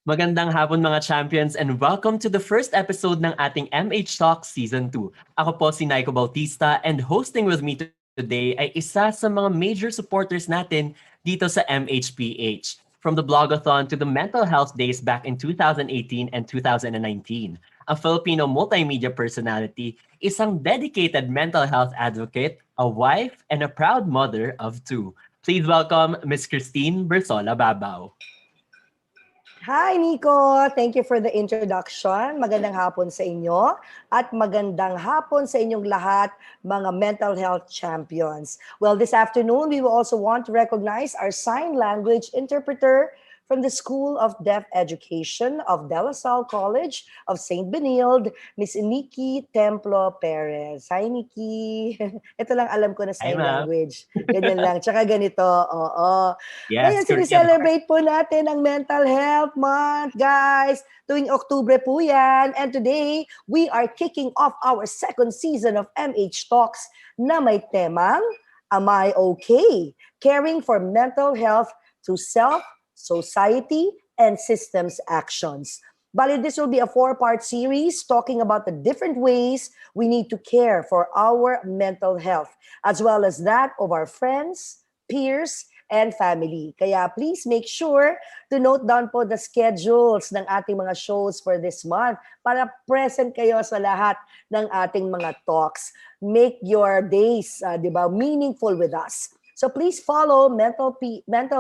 Magandang hapon mga champions and welcome to the first episode ng ating MH Talk Season 2. Ako po si Naiko Bautista and hosting with me today ay isa sa mga major supporters natin dito sa MHPH. From the blogathon to the mental health days back in 2018 and 2019. A Filipino multimedia personality, isang dedicated mental health advocate, a wife, and a proud mother of two. Please welcome Ms. Christine Bersola Babao. Hi, Nico! Thank you for the introduction. Magandang hapon sa inyo at magandang hapon sa inyong lahat, mga mental health champions. Well, this afternoon, we will also want to recognize our sign language interpreter from the School of Deaf Education of De La Salle College of St. Benilde, Miss Nikki Templo Perez. Hi, Nikki! Ito lang alam ko na sign language. Ganyan lang. Tsaka ganito, oo. Yes, ngayon, sinicelebrate po natin ang Mental Health Month, guys. Tuwing Oktubre po yan. And today, we are kicking off our second season of MH Talks na may temang, Am I Okay? Caring for Mental Health through Self, Society, and Systems Actions. Bali, this will be a 4-part series talking about the different ways we need to care for our mental health, as well as that of our friends, peers, and family. Kaya please make sure to note down po the schedules ng ating mga shows for this month para present kayo sa lahat ng ating mga talks. Make your days, meaningful with us. So please follow Mental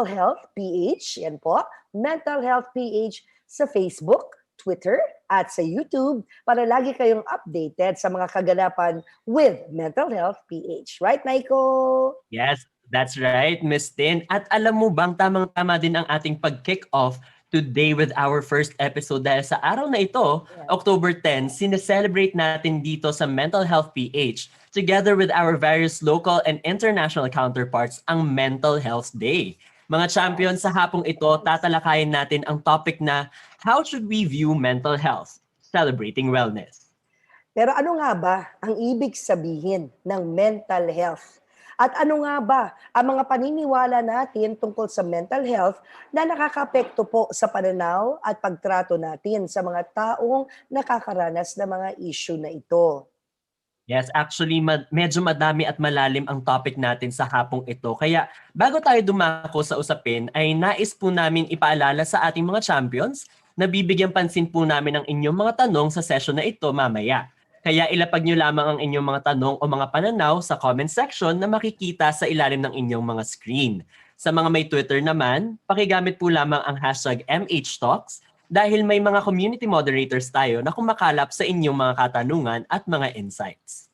Health PH, yan po, Mental Health PH sa Facebook, Twitter, at sa YouTube para lagi kayong updated sa mga kaganapan with Mental Health PH. Right, Naiko? Yes, that's right, Miss Tin. At alam mo bang tamang-tama din ang ating pag-kick off today with our first episode dahil sa araw na ito, October 10, sineselebrate natin dito sa Mental Health PH together with our various local and international counterparts ang Mental Health Day. Mga champions, sa hapong ito, tatalakayin natin ang topic na How should we view mental health? Celebrating wellness. Pero ano nga ba ang ibig sabihin ng mental health? At ano nga ba ang mga paniniwala natin tungkol sa mental health na nakakapekto po sa pananaw at pagtrato natin sa mga taong nakakaranas ng mga issue na ito? Yes, actually, medyo madami at malalim ang topic natin sa hapong ito. Kaya bago tayo dumako sa usapin, ay nais po namin ipaalala sa ating mga champions na bibigyan pansin po namin ang inyong mga tanong sa session na ito mamaya. Kaya ilapag nyo lamang ang inyong mga tanong o mga pananaw sa comment section na makikita sa ilalim ng inyong mga screen. Sa mga may Twitter naman, pakigamit po lamang ang hashtag MHTalks dahil may mga community moderators tayo na kumakalap sa inyong mga katanungan at mga insights.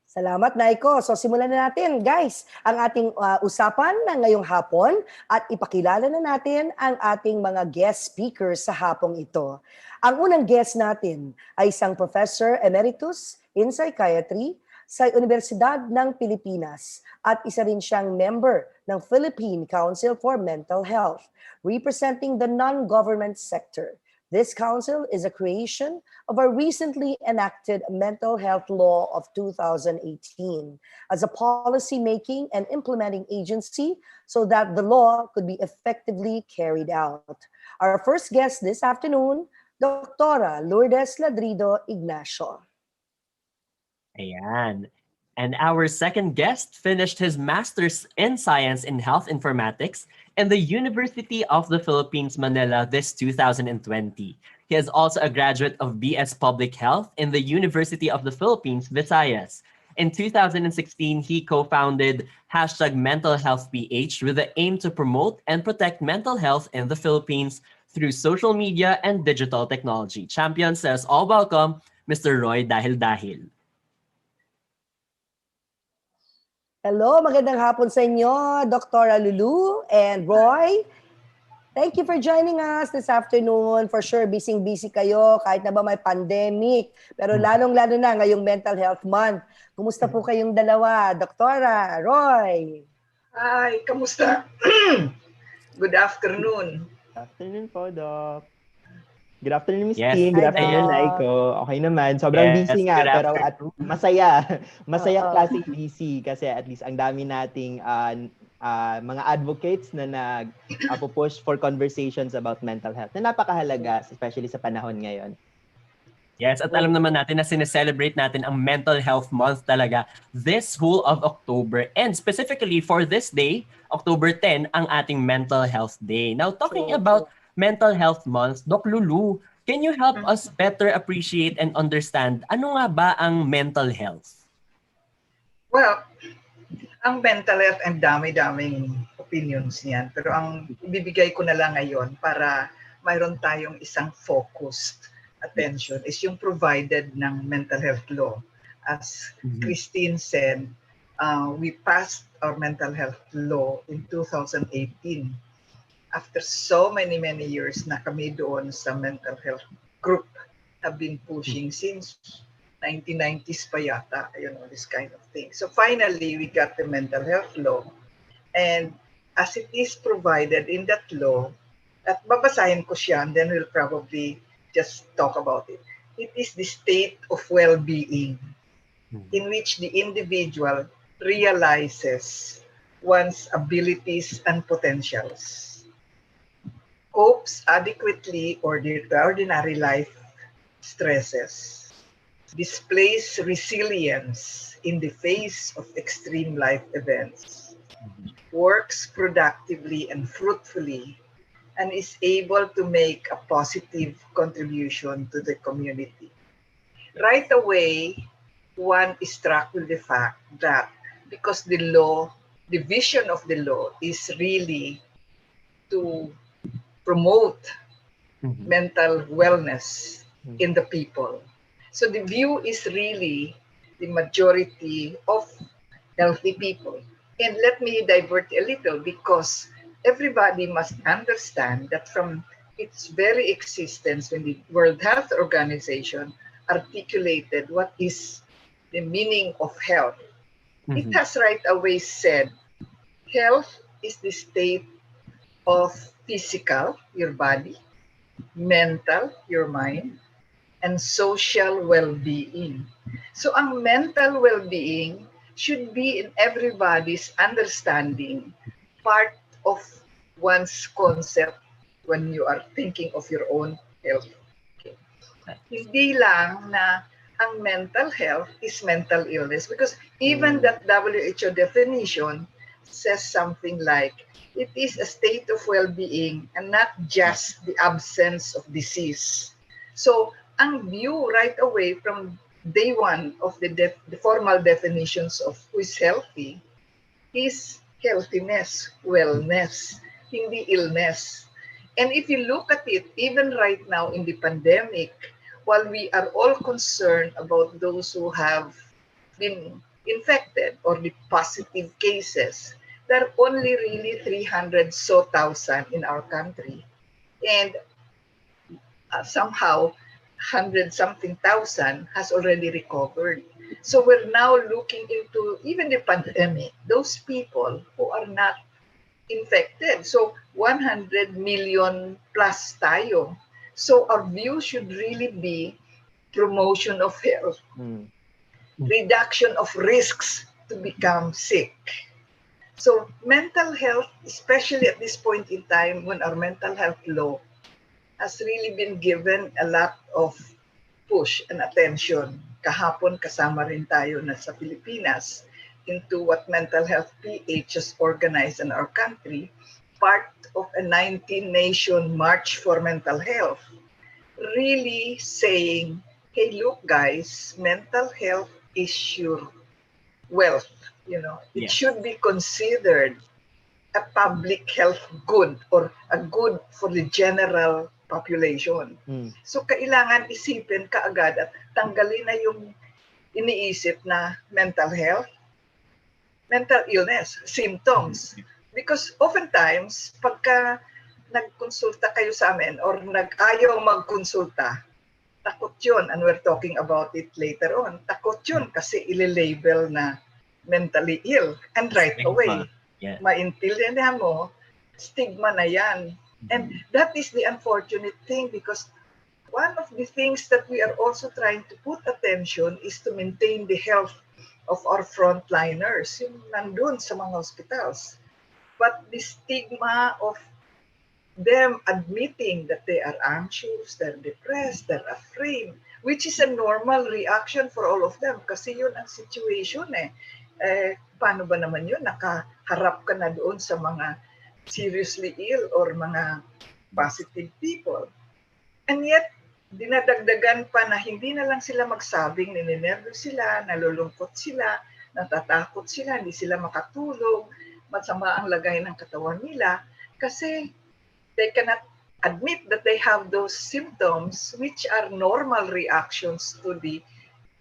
Salamat, Naiko. So simulan na natin, guys, ang ating usapan na ngayong hapon at ipakilala na natin ang ating mga guest speakers sa hapong ito. Ang unang guest natin ay isang Professor Emeritus in Psychiatry sa Universidad ng Pilipinas at isa rin siyang member ng Philippine Council for Mental Health, representing the non-government sector. This council is a creation of a recently enacted mental health law of 2018 as a policy-making and implementing agency so that the law could be effectively carried out. Our first guest this afternoon, Dr. Lourdes Ignacio. Ayan. And our second guest finished his Master's in Science in Health Informatics in the University of the Philippines, Manila this 2020. He is also a graduate of BS Public Health in the University of the Philippines, Visayas. In 2016, he co-founded #MentalHealthPH with the aim to promote and protect mental health in the Philippines through social media and digital technology. Champion says all welcome, Mr. Roy Dahildahil. Hello, magandang hapon sa inyo, Dr. Lulu and Roy. Thank you for joining us this afternoon. For sure, busy-busy kayo kahit na ba may pandemic. Pero lalong-lalo na ngayong Mental Health Month. Kumusta po kayong dalawa, Doktora, Roy? Hi, kamusta? Good afternoon. Good afternoon po, Doc. Good afternoon, Miss Yes. Kim. Good Hi, afternoon, Doc. Naiko. Okay naman. Sobrang Yes, busy nga, good pero at masaya. Masaya Oo. klaseng busy kasi at least ang dami nating mga advocates na nag-push for conversations about mental health na napakahalaga, especially sa panahon ngayon. Yes, at alam naman natin na sineselebrate natin ang Mental Health Month talaga this whole of October. And specifically for this day, October 10, ang ating Mental Health Day. Now, talking about Mental Health Month, Doc Lulu, can you help us better appreciate and understand ano nga ba ang mental health? Well, ang mental health, ang dami-daming opinions niyan. Pero ang ibibigay ko na lang ngayon para mayroon tayong isang focused attention is yung provided ng mental health law. As Christine said, we passed our mental health law in 2018. After so many years na kami doon sa mental health group have been pushing since 1990s pa yata, this kind of thing. So finally, we got the mental health law. And as it is provided in that law, at babasahin ko siya and then we'll probably just talk about it. It is the state of well-being in which the individual realizes one's abilities and potentials, copes adequately or the ordinary life stresses, displays resilience in the face of extreme life events, works productively and fruitfully, and is able to make a positive contribution to the community. Right away, one is struck with the fact that because the law, the vision of the law is really to promote mental wellness in the people. So the view is really the majority of healthy people. And let me divert a little because everybody must understand that from its very existence when the World Health Organization articulated what is the meaning of health, it has right away said health is the state of physical, your body, mental, your mind, and social well-being. So ang mental well-being should be in everybody's understanding part of one's concept when you are thinking of your own health. Okay. Hindi lang na ang mental health is mental illness because even that WHO definition says something like it is a state of well-being and not just the absence of disease. So ang view right away from day one of the formal definitions of who is healthy is healthiness, wellness, hindi illness. And if you look at it, even right now in the pandemic, while we are all concerned about those who have been infected or the positive cases, there are only really 300,000 in our country. And somehow, 100-something thousand has already recovered. So we're now looking into even the pandemic, those people who are not infected. So 100 million plus tayo. So our view should really be promotion of health, reduction of risks to become sick. So mental health, especially at this point in time when our mental health law has really been given a lot of push and attention. Kahapon kasama rin tayo na sa Pilipinas into what Mental Health PH has organized in our country, part of a 19-nation March for Mental Health, really saying, hey, look guys, mental health is your wealth. It should be considered a public health good or a good for the general population. So kailangan isipin kaagad at tanggalin na yung iniisip na mental health, mental illness, symptoms. Because oftentimes, pagka nagkonsulta kayo sa amin or nag-ayaw magkonsulta, takot yun. And we're talking about it later on. Takot yun kasi ililabel na mentally ill. And right away, maintindihan mo, stigma na yan. And that is the unfortunate thing because one of the things that we are also trying to put attention is to maintain the health of our frontliners, yung nandun sa mga hospitals. But the stigma of them admitting that they are anxious, they're depressed, they're afraid, which is a normal reaction for all of them kasi yun ang situation eh. Paano ba naman yun? Nakaharap ka na doon sa mga seriously ill or mga positive people. And yet, dinadagdagan pa na hindi na lang sila magsabing, ninenervous sila, nalulungkot sila, natatakot sila, hindi sila makatulog, masama ang lagay ng katawan nila kasi they cannot admit that they have those symptoms which are normal reactions to the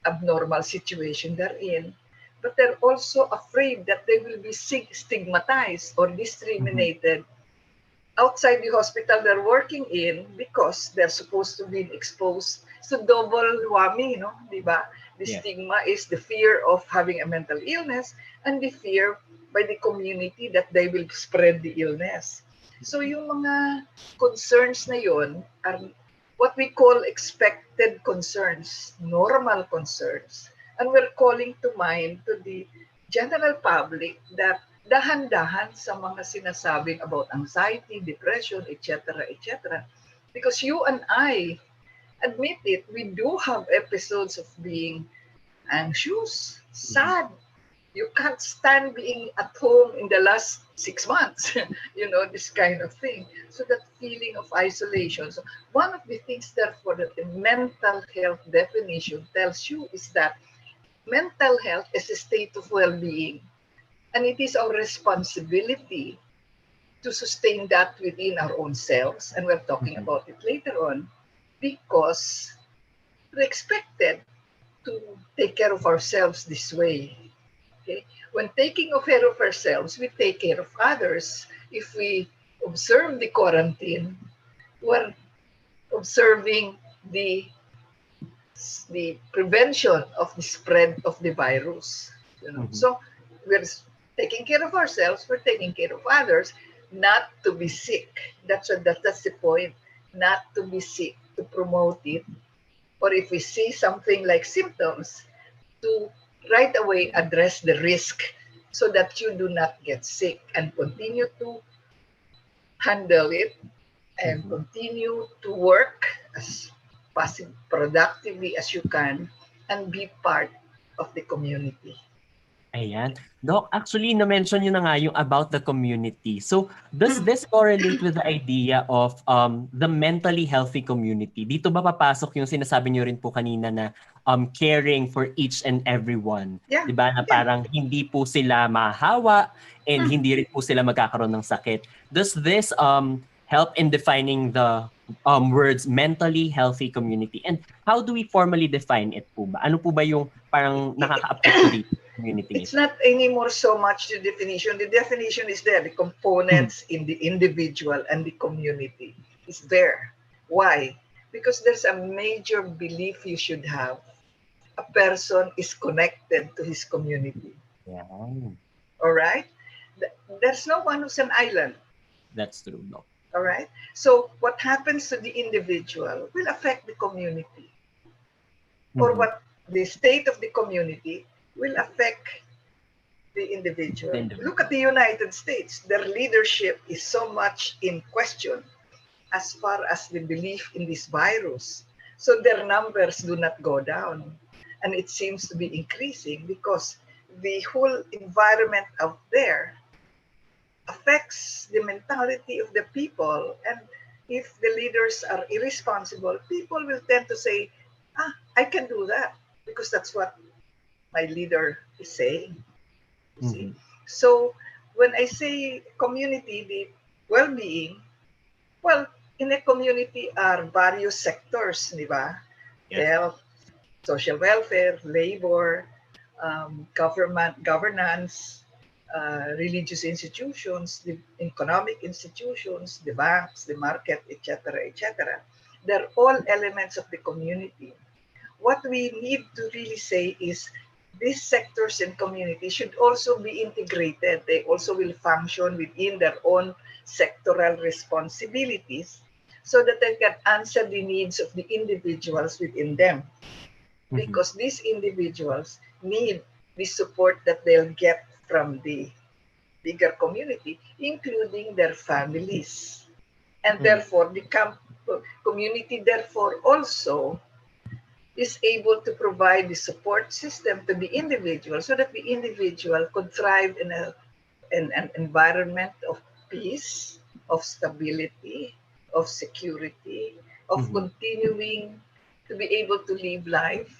abnormal situation they're in. But they're also afraid that they will be stigmatized or discriminated outside the hospital they're working in because they're supposed to be exposed to double whammy, no? Diba? The stigma is the fear of having a mental illness and the fear by the community that they will spread the illness. So yung mga concerns na yun are what we call expected concerns, normal concerns. And we're calling to mind to the general public that dahan-dahan sa mga sinasabing about anxiety, depression, etc., etc. Because you and I admit it, we do have episodes of being anxious, sad. You can't stand being at home in the last 6 months, this kind of thing. So that feeling of isolation. So one of the things therefore that the mental health definition tells you is that mental health is a state of well-being. And it is our responsibility to sustain that within our own selves. And we're talking about it later on because we're expected to take care of ourselves this way. Okay? When taking care of ourselves, we take care of others. If we observe the quarantine, we're observing the prevention of the spread of the virus. So we're taking care of ourselves, we're taking care of others, not to be sick. That's the point, not to be sick, to promote it. Or if we see something like symptoms, to right away address the risk so that you do not get sick and continue to handle it and continue to work as productively as you can and be part of the community. Ayan. Doc, actually, na-mention nyo na nga yung about the community. So, does this correlate with the idea of the mentally healthy community? Dito ba papasok yung sinasabi nyo rin po kanina na caring for each and everyone? Yeah. Diba? Na parang hindi po sila mahawa and hindi rin po sila magkakaroon ng sakit. Does this help in defining the words mentally healthy community? And how do we formally define it po ba? Ano po ba yung parang nakaka-apekto dito? Community. It's not anymore so much the definition. The definition is there. The components in the individual and the community is there. Why? Because there's a major belief you should have. A person is connected to his community. Yeah. All right? There's no one who's an island. That's true, no. All right? So what happens to the individual will affect the community. Or what the state of the community will affect the individual. Look at the United States. Their leadership is so much in question as far as the belief in this virus. So their numbers do not go down. And it seems to be increasing because the whole environment out there affects the mentality of the people. And if the leaders are irresponsible, people will tend to say, I can do that because that's what my leader is saying. See? So when I say community, the well-being, well, in a community are various sectors, di ba? Health, social welfare, labor, governance, religious institutions, the economic institutions, the banks, the market, etc., etc. They're all elements of the community. What we need to really say is these sectors and communities should also be integrated. They also will function within their own sectoral responsibilities so that they can answer the needs of the individuals within them. Because these individuals need the support that they'll get from the bigger community, including their families. And therefore, the community therefore also is able to provide the support system to the individual so that the individual could thrive in an environment of peace, of stability, of security, of continuing to be able to live life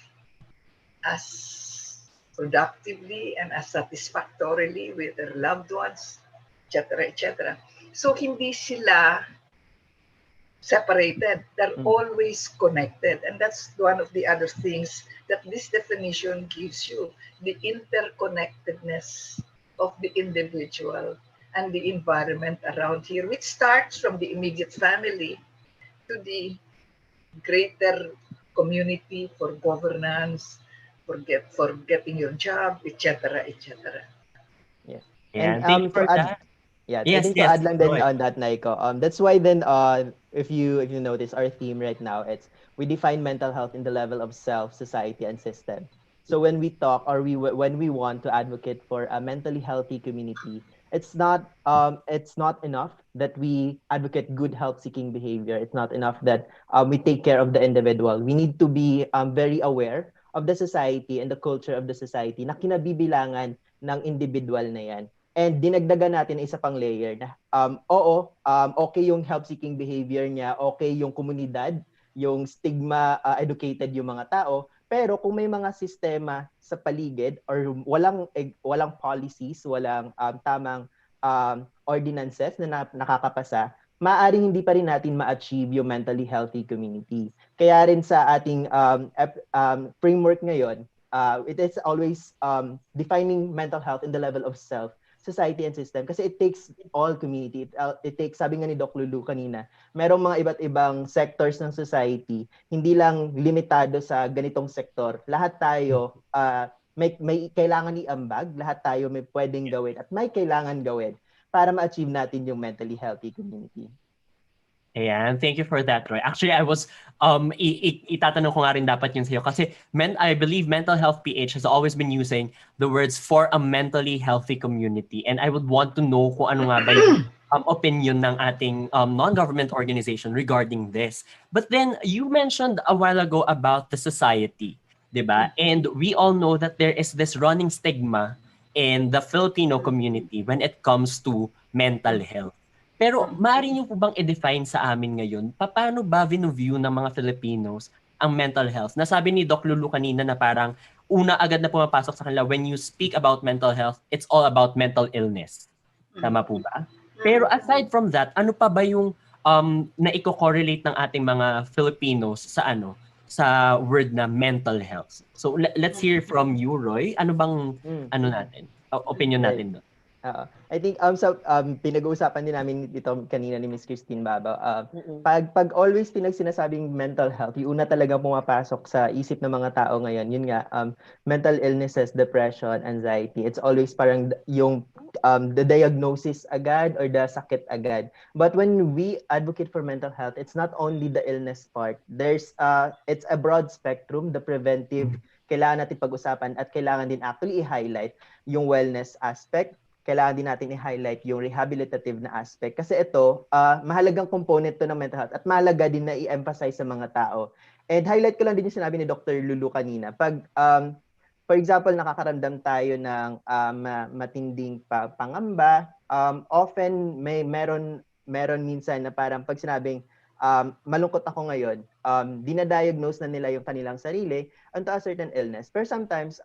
as productively and as satisfactorily with their loved ones, etc., etc. So hindi sila separated. They're always connected. And that's one of the other things that this definition gives you, the interconnectedness of the individual and the environment around here, which starts from the immediate family to the greater community for governance, for getting your job, etc., etc. Yes. And And thank you to for add, that. yeah, I Yes, think to yes, add lang din Roy. on that, Naiko. That's why then, if you notice, our theme right now, it's we define mental health in the level of self, society, and system. So when we talk or when we want to advocate for a mentally healthy community, it's not enough that we advocate good health-seeking behavior. It's not enough that we take care of the individual. We need to be very aware of the society and the culture of the society na kinabibilangan ng individual na yan. And dinagdagan natin isa pang layer na okay yung help-seeking behavior niya, okay yung komunidad, yung stigma, educated yung mga tao, pero kung may mga sistema sa paligid or walang policies, walang tamang ordinances na nakakapasa, maaaring hindi pa rin natin ma-achieve yung mentally healthy community. Kaya rin sa ating framework ngayon, it is always defining mental health in the level of self, society, and system. Kasi it takes all community. It takes, sabi nga ni Doc Lulu kanina, merong mga iba't ibang sectors ng society, hindi lang limitado sa ganitong sektor. Lahat tayo may kailangan iambag, lahat tayo may pwedeng gawin at may kailangan gawin para ma-achieve natin yung mentally healthy community. Ayan, thank you for that, Roy. Actually, I was, itatanong ko nga rin dapat yun sa'yo kasi I believe Mental Health PH has always been using the words for a mentally healthy community. And I would want to know kung ano nga ba yung opinion ng ating non-government organization regarding this. But then, you mentioned a while ago about the society, di ba? And we all know that there is this running stigma in the Filipino community when it comes to mental health. Pero maaari niyo po bang i-define sa amin ngayon, paano ba view ng mga Filipinos ang mental health? Nasabi ni Doc Lulu kanina na parang una agad na pumapasok sa kanila, when you speak about mental health, it's all about mental illness. Tama po ba? Pero aside from that, ano pa ba yung na-correlate ng ating mga Filipinos sa sa word na mental health? So let's hear from you, Roy. Ano bang opinion natin doon? I think pinag-uusapan din namin dito kanina ni Miss Christine Babaw. Pag always sinasabing mental health, yung una talaga pumapasok sa isip ng mga tao ngayon, yun nga, mental illnesses, depression, anxiety. It's always parang yung the diagnosis agad or the sakit agad. But when we advocate for mental health, it's not only the illness part. It's a broad spectrum, the preventive, kailangan natin pag-usapan at kailangan din actually i-highlight yung wellness aspect. Kailangan din natin i-highlight yung rehabilitative na aspect. Kasi ito, mahalagang component to ng mental health at mahalaga din na i-emphasize sa mga tao. And highlight ko lang din yung sinabi ni Dr. Lulu kanina. Pag, for example, nakakaramdam tayo ng matinding pangamba, often meron minsan na parang pag sinabing malungkot ako ngayon, dinadiagnose na nila yung kanilang sarili onto a certain illness. Pero sometimes,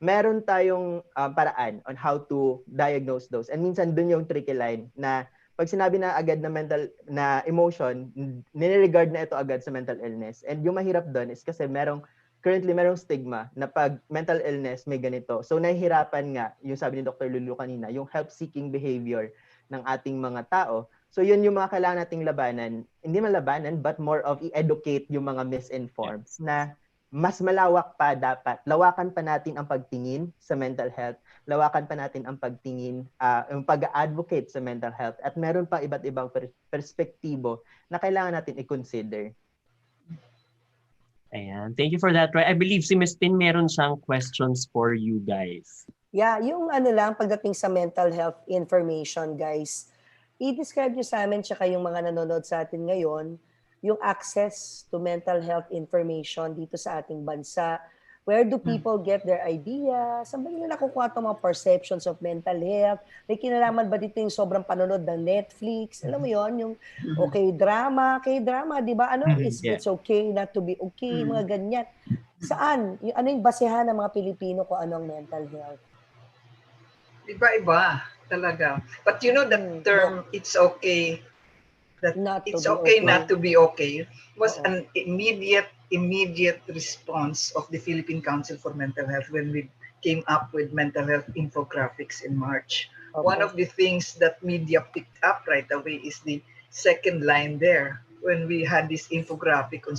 meron tayong paraan on how to diagnose those. And minsan dun yung tricky line na pag sinabi na agad na mental na emotion, nire-regard na ito agad sa mental illness. And yung mahirap dun is kasi currently merong stigma na pag mental illness may ganito. So nahihirapan nga, yung sabi ni Dr. Lulu kanina, yung help-seeking behavior ng ating mga tao. So yun yung mga kailangan nating labanan. Hindi man labanan, but more of i-educate yung mga misinformed na mas malawak pa dapat. Lawakan pa natin ang pagtingin sa mental health. Lawakan pa natin ang pagtingin, yung pag-advocate sa mental health. At meron pa iba't ibang perspektibo na kailangan natin i-consider. Ayan. Thank you for that, Roy. I believe si Miss Tin meron siyang questions for you guys. Yeah, yung ano lang, pagdating sa mental health information, guys, i-describe nyo sa amin, tsaka yung mga nanonood sa atin ngayon, yung access to mental health information dito sa ating bansa. Where do people get their ideas? Saan ba nila nakukuha itong mga perceptions of mental health? May kinalaman ba dito yung sobrang panonood ng Netflix? Alam mo yon yung K-drama, di ba? Ano, Yeah. it's okay not to be okay, mga ganyan. Saan? Ano yung basehan ng mga Pilipino kung ano ang mental health? Iba-iba talaga. But you know the term, it's okay, that Not to it's be okay okay. not to be okay, was Oo. an immediate response of the Philippine Council for Mental Health when we came up with mental health infographics in March. Okay. One of the things that media picked up right away is the second line there when we had this infographic on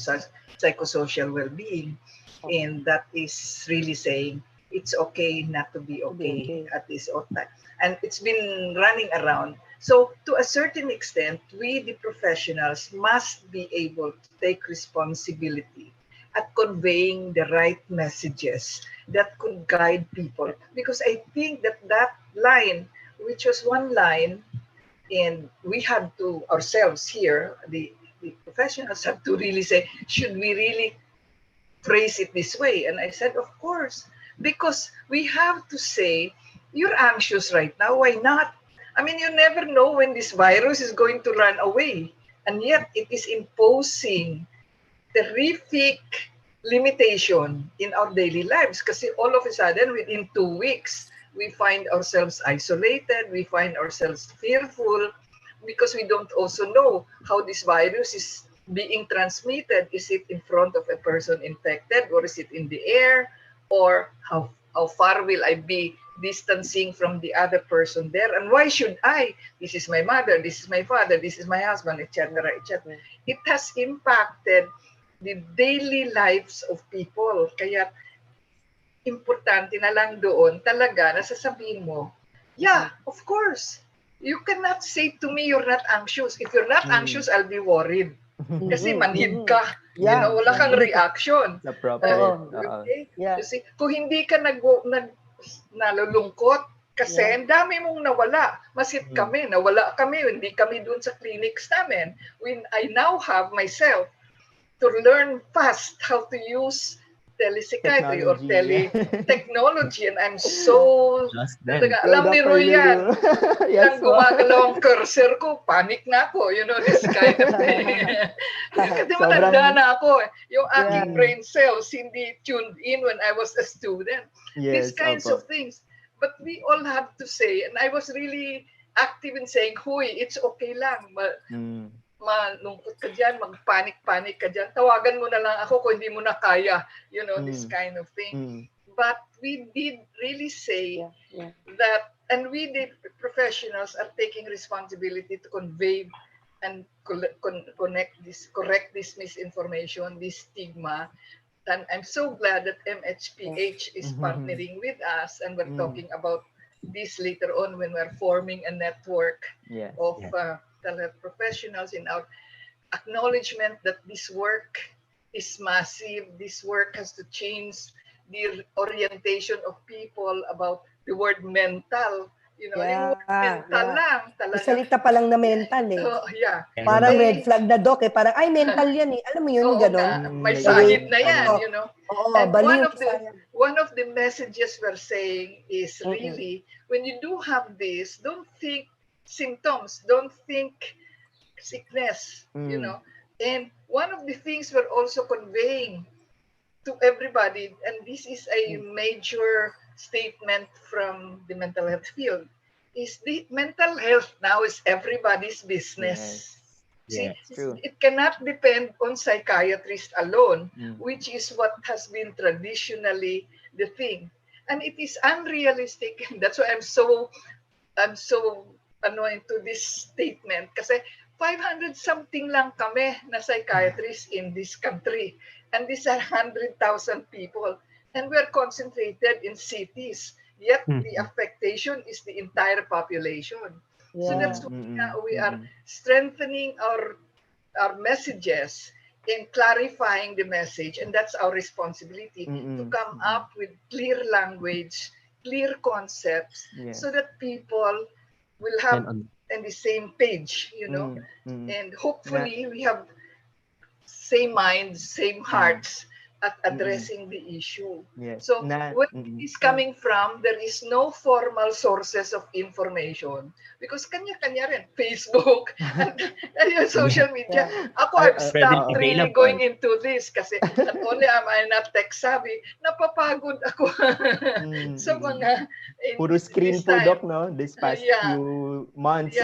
psychosocial well-being. Okay. And that is really saying it's okay not to be okay at this time. And it's been running around. So to a certain extent, we, the professionals, must be able to take responsibility at conveying the right messages that could guide people. Because I think that that line, which was one line, and we had to ourselves here, the professionals had to really say, should we really phrase it this way? And I said, of course, because we have to say, you're anxious right now, why not? I mean, you never know when this virus is going to run away. And yet it is imposing terrific limitation in our daily lives. Because all of a sudden, within 2 weeks, we find ourselves isolated, we find ourselves fearful, because we don't also know how this virus is being transmitted. Is it in front of a person infected, or is it in the air, or how far will I be distancing from the other person there, and why should I? This is my mother, this is my father, this is my husband, etc., etc. It has impacted the daily lives of people. Kaya importante na lang doon talaga na sasabihin mo, yeah, of course. You cannot say to me you're not anxious. If you're not anxious, I'll be worried. Kasi manhid ka. Yeah. You know, wala kang reaction. The proper. Okay? Yeah. Kasi kung hindi ka nalulungkot, kasi ang dami mong nawala. Masit kami, nawala kami, hindi kami dun sa clinics namin. When I now have myself to learn fast how to use telepsychiatry or technology, and I'm so alam ni Roy yan. Yes, nang gumagalaw ang cursor ko, panic na ako, you know, this kind of thing. Kasi matanda na ako. Yung aking brain cells hindi tuned in when I was a student. These kinds of things. But we all have to say, and I was really active in saying, huy, it's okay lang. Malungkot ka dyan, magpanik-panik ka dyan, tawagan mo na lang ako kung hindi mo na kaya, you know, this kind of thing. But we did really say that, and we did, professionals are taking responsibility to convey and correct this misinformation, this stigma. And I'm so glad that MHPH is partnering with us, and we're talking about this later on when we're forming a network of professionals in our acknowledgement that this work is massive. This work has to change the orientation of people about the word mental. You know, yung word mental lang. Talaga. Salita pa lang na mental eh. Parang red flag na doc eh. Parang, ay, mental yan eh. Alam mo yun, gano'n. May sahid na yan, you know. Oo, one of the messages we're saying is really, when you do have this, don't think symptoms, don't think sickness, you know. And one of the things we're also conveying to everybody, and this is a major statement from the mental health field, is the mental health now is everybody's business. See, it cannot depend on psychiatrists alone, which is what has been traditionally the thing. And it is unrealistic. That's why I'm so into this statement, kasi 500 something lang kami na psychiatrists in this country, and these are 100,000 people, and we're concentrated in cities, yet the affectation is the entire population. So that's why we are strengthening our messages and clarifying the message, and that's our responsibility to come up with clear language clear concepts Yes. so that people will have on the same page, and hopefully we have same minds, same hearts at addressing the issue. Yes. So where it is coming from, there is no formal sources of information because kanya-kanya rin, Facebook and yung social media. Ako, I've stopped really going into this kasi not only am I not tech savvy, napapagod ako sa mga puro screen po, Doc, no? This past few months.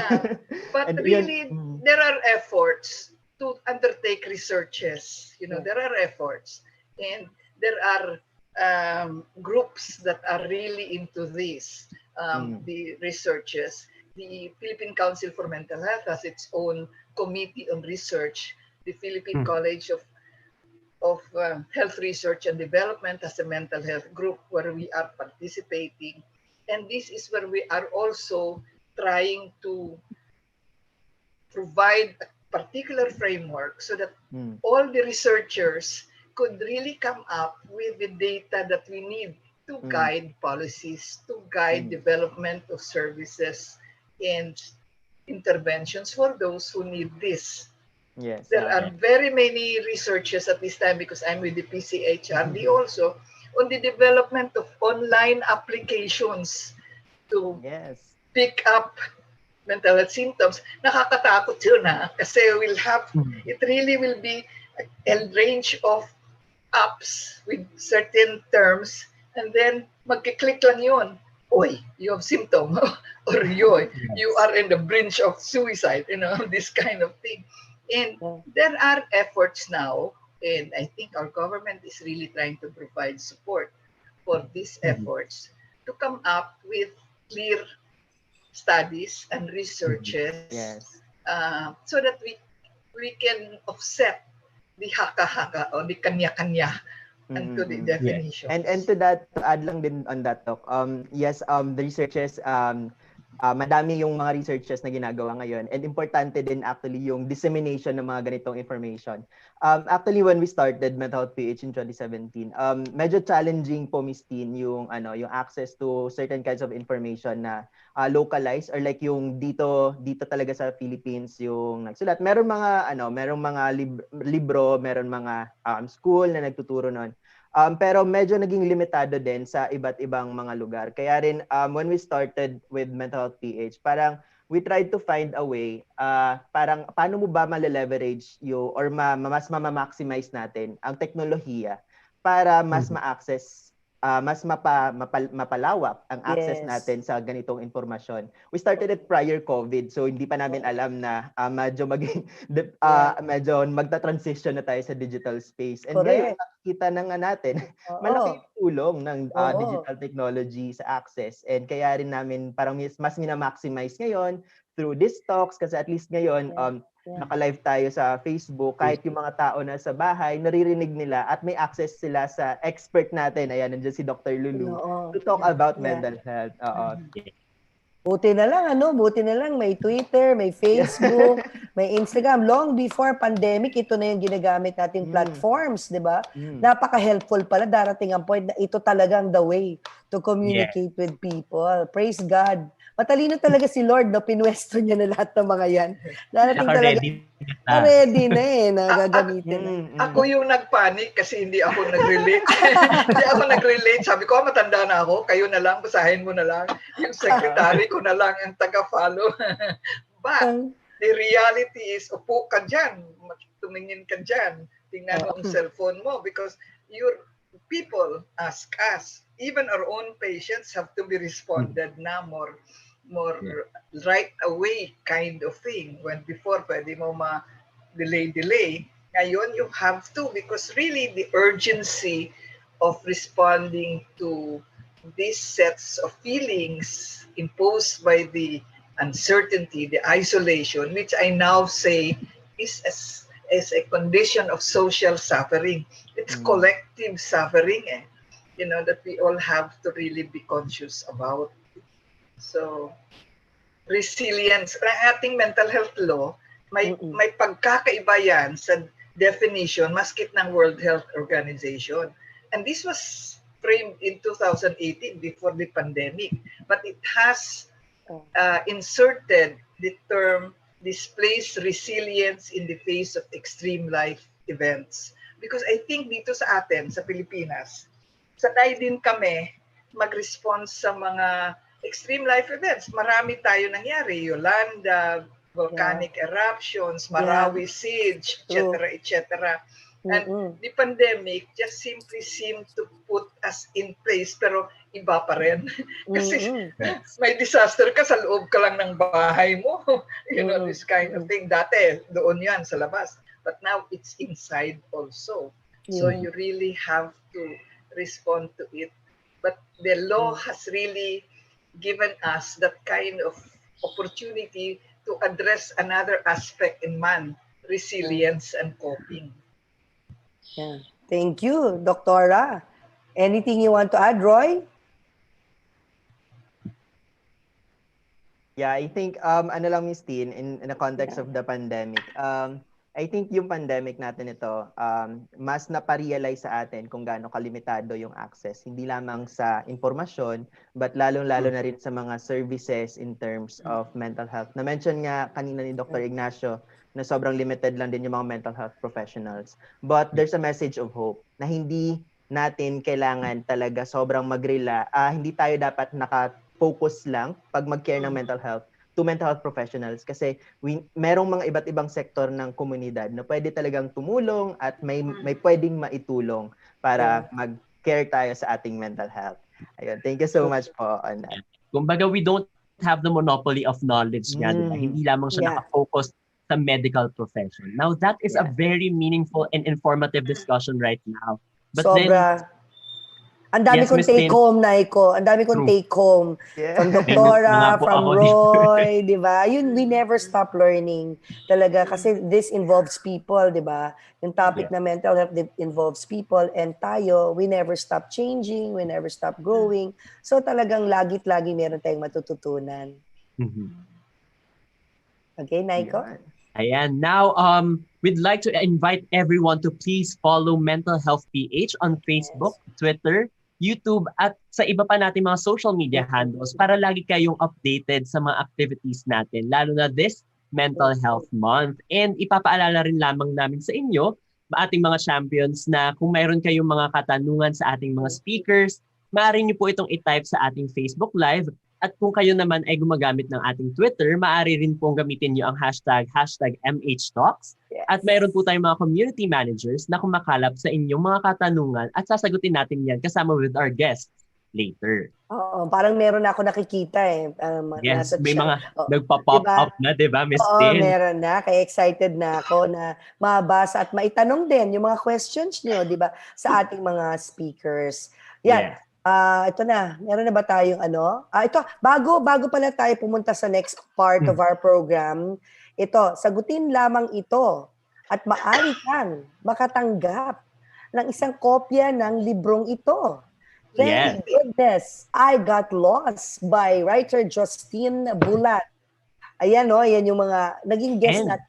But really, there are efforts to undertake researches. There are efforts. And there are groups that are really into this, the researches. The Philippine Council for Mental Health has its own committee on research. The Philippine College of Health Research and Development has a mental health group where we are participating. And this is where we are also trying to provide a particular framework so that all the researchers could really come up with the data that we need to guide policies, to guide development of services and interventions for those who need this. Yes. There are very many researchers at this time because I'm with the PCHRD also on the development of online applications to pick up mental health symptoms. Nakakatakot yun kasi it really will be a range of apps with certain terms and then magkiklik lang yun. Oy, you have symptom or you are in the brink of suicide, this kind of thing. And there are efforts now, and I think our government is really trying to provide support for these efforts to come up with clear studies and researches so that we can offset the haka-haka or the kanya-kanya and to the definition. And to add lang din on that, Doc, the researches, madami yung mga researches na ginagawa ngayon and importante din actually yung dissemination ng mga ganitong information. Actually, when we started Mental Health PH in 2017, medyo challenging po, Miss Tin, yung access to certain kinds of information na localized or like yung dito talaga sa Philippines yung nagsulat. Merong mga libro, meron mga school na nagtuturo nun. Pero medyo naging limitado din sa iba't ibang mga lugar. Kaya rin when we started with Mental Health PH, parang we tried to find a way parang paano mo ba ma-leverage or mas ma-maximize natin ang teknolohiya para mas ma-access mas mapalawak ang access natin sa ganitong informasyon. We started it prior COVID, so hindi pa namin alam na medyo magta-transition na tayo sa digital space. And ngayon, nakikita na nga natin, malaki yung tulong ng digital technology sa access. And kaya rin namin parang mas mina-maximize ngayon through these talks kasi at least ngayon, naka-live tayo sa Facebook, kahit yung mga tao na sa bahay, naririnig nila at may access sila sa expert natin. Ayan, nandiyan si Dr. Lulu to talk about mental health. Buti na lang, may Twitter, may Facebook, may Instagram. Long before pandemic, ito na yung ginagamit nating platforms, di ba? Napaka-helpful pala. Darating ang point na ito talagang the way to communicate with people. Praise God. Matalino talaga si Lord, no? Pinwesto niya na lahat ng mga yan. Darating talaga. Ready na nagagamitin. Ako yung nagpanic kasi hindi ako nag-relate. Sabi ko, matanda na ako. Kayo na lang, basahin mo na lang. Yung secretary ko na lang ang taga-follow. But the reality is, upo ka dyan. Tumingin ka dyan. Tingnan mo ang cellphone mo because your people ask us. Even our own patients have to be responded na more right away kind of thing. When before, pwede mo delay. Ngayon, you have to because really the urgency of responding to these sets of feelings imposed by the uncertainty, the isolation, which I now say is as a condition of social suffering. It's collective suffering, that we all have to really be conscious about. So, resilience. Ang ating mental health law, may pagkakaiba yan sa definition maskit ng World Health Organization. And this was framed in 2018 before the pandemic, but it has inserted the term displays resilience in the face of extreme life events. Because I think dito sa atin, sa Pilipinas, sanay din kami mag-response sa mga extreme life events. Marami tayo nangyari. Yolanda, volcanic eruptions, Marawi siege, etc., etc. And the pandemic just simply seemed to put us in place, pero iba pa rin. Kasi may disaster ka, sa loob ka lang ng bahay mo. You know, this kind of thing. Dati, doon yan sa labas. But now, it's inside also. So you really have to respond to it. But the law has really given us that kind of opportunity to address another aspect in man, resilience and coping. Yeah. Thank you, Doctora. Anything you want to add, Roy? Yeah, I think ano lang, Miss Tin, in the context of the pandemic, I think yung pandemic natin ito, mas naparealize sa atin kung gaano kalimitado yung access, hindi lamang sa informasyon, but lalong-lalo na rin sa mga services in terms of mental health. Na-mention nga kanina ni Dr. Ignacio na sobrang limited lang din yung mga mental health professionals. But there's a message of hope na hindi natin kailangan talaga sobrang hindi tayo dapat naka-focus lang pag mag-care ng mental health to mental health professionals kasi merong mga iba't ibang sektor ng komunidad na pwede talagang tumulong at may pwedeng maitulong para mag-care tayo sa ating mental health. Ayun, thank you so much po on that. Kumbaga, we don't have the monopoly of knowledge nga, diba? Hindi lamang siya nakafocus sa medical profession. Now, that is a very meaningful and informative discussion right now. But Sobra. Ang dami kong take home, Naiko. Ang dami kong take home. From Doctora, from Roy, di ba? We never stop learning talaga kasi this involves people, di ba? Yung topic na mental health involves people and tayo, we never stop changing, we never stop growing. So talagang lagi meron tayong matututunan. Okay, Naiko? Ayan. Now, we'd like to invite everyone to please follow Mental Health PH on Facebook, Twitter, YouTube, at sa iba pa natin mga social media handles para lagi kayong updated sa mga activities natin, lalo na this Mental Health Month. And ipapaalala rin lamang namin sa inyo, ating mga champions, na kung mayroon kayong mga katanungan sa ating mga speakers, maaari niyo po itong i-type sa ating Facebook Live. At kung kayo naman ay gumagamit ng ating Twitter, maaari rin pong gamitin niyo ang hashtag MHTalks. At mayroon po tayong mga community managers na kumakalap sa inyong mga katanungan at sasagutin natin yan kasama with our guests later. Oo, parang meron ako nakikita yes, may mga nagpa-pop up na, di ba, Miss Tin? Oo, meron na. Kaya excited na ako na mabasa at maitanong din yung mga questions niyo, di ba, sa ating mga speakers. Yan. Yes. Ito na, meron na ba tayong ito, bago pala tayo pumunta sa next part of our program, ito, sagutin lamang ito at maaari kang makatanggap ng isang kopya ng librong ito. Thank goodness, I Got Lost by writer Justine Bulat. Ayan, ayan yung mga naging guest natin.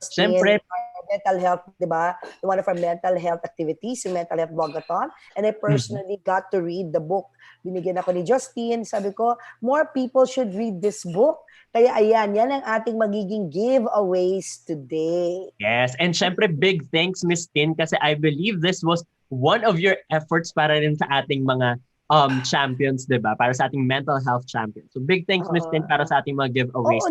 Siyempre, mental health, di ba? One of our mental health activities, yung Mental Health Blogathon. And I personally got to read the book. Binigyan ako ni Justine. Sabi ko, more people should read this book. Kaya ayan, yan ang ating magiging giveaways today. Yes, and syempre big thanks, Miss Tin, kasi I believe this was one of your efforts para rin sa ating mga champions, di ba? Para sa ating mental health champions. So big thanks, Miss Tin, para sa ating mga giveaways. Oo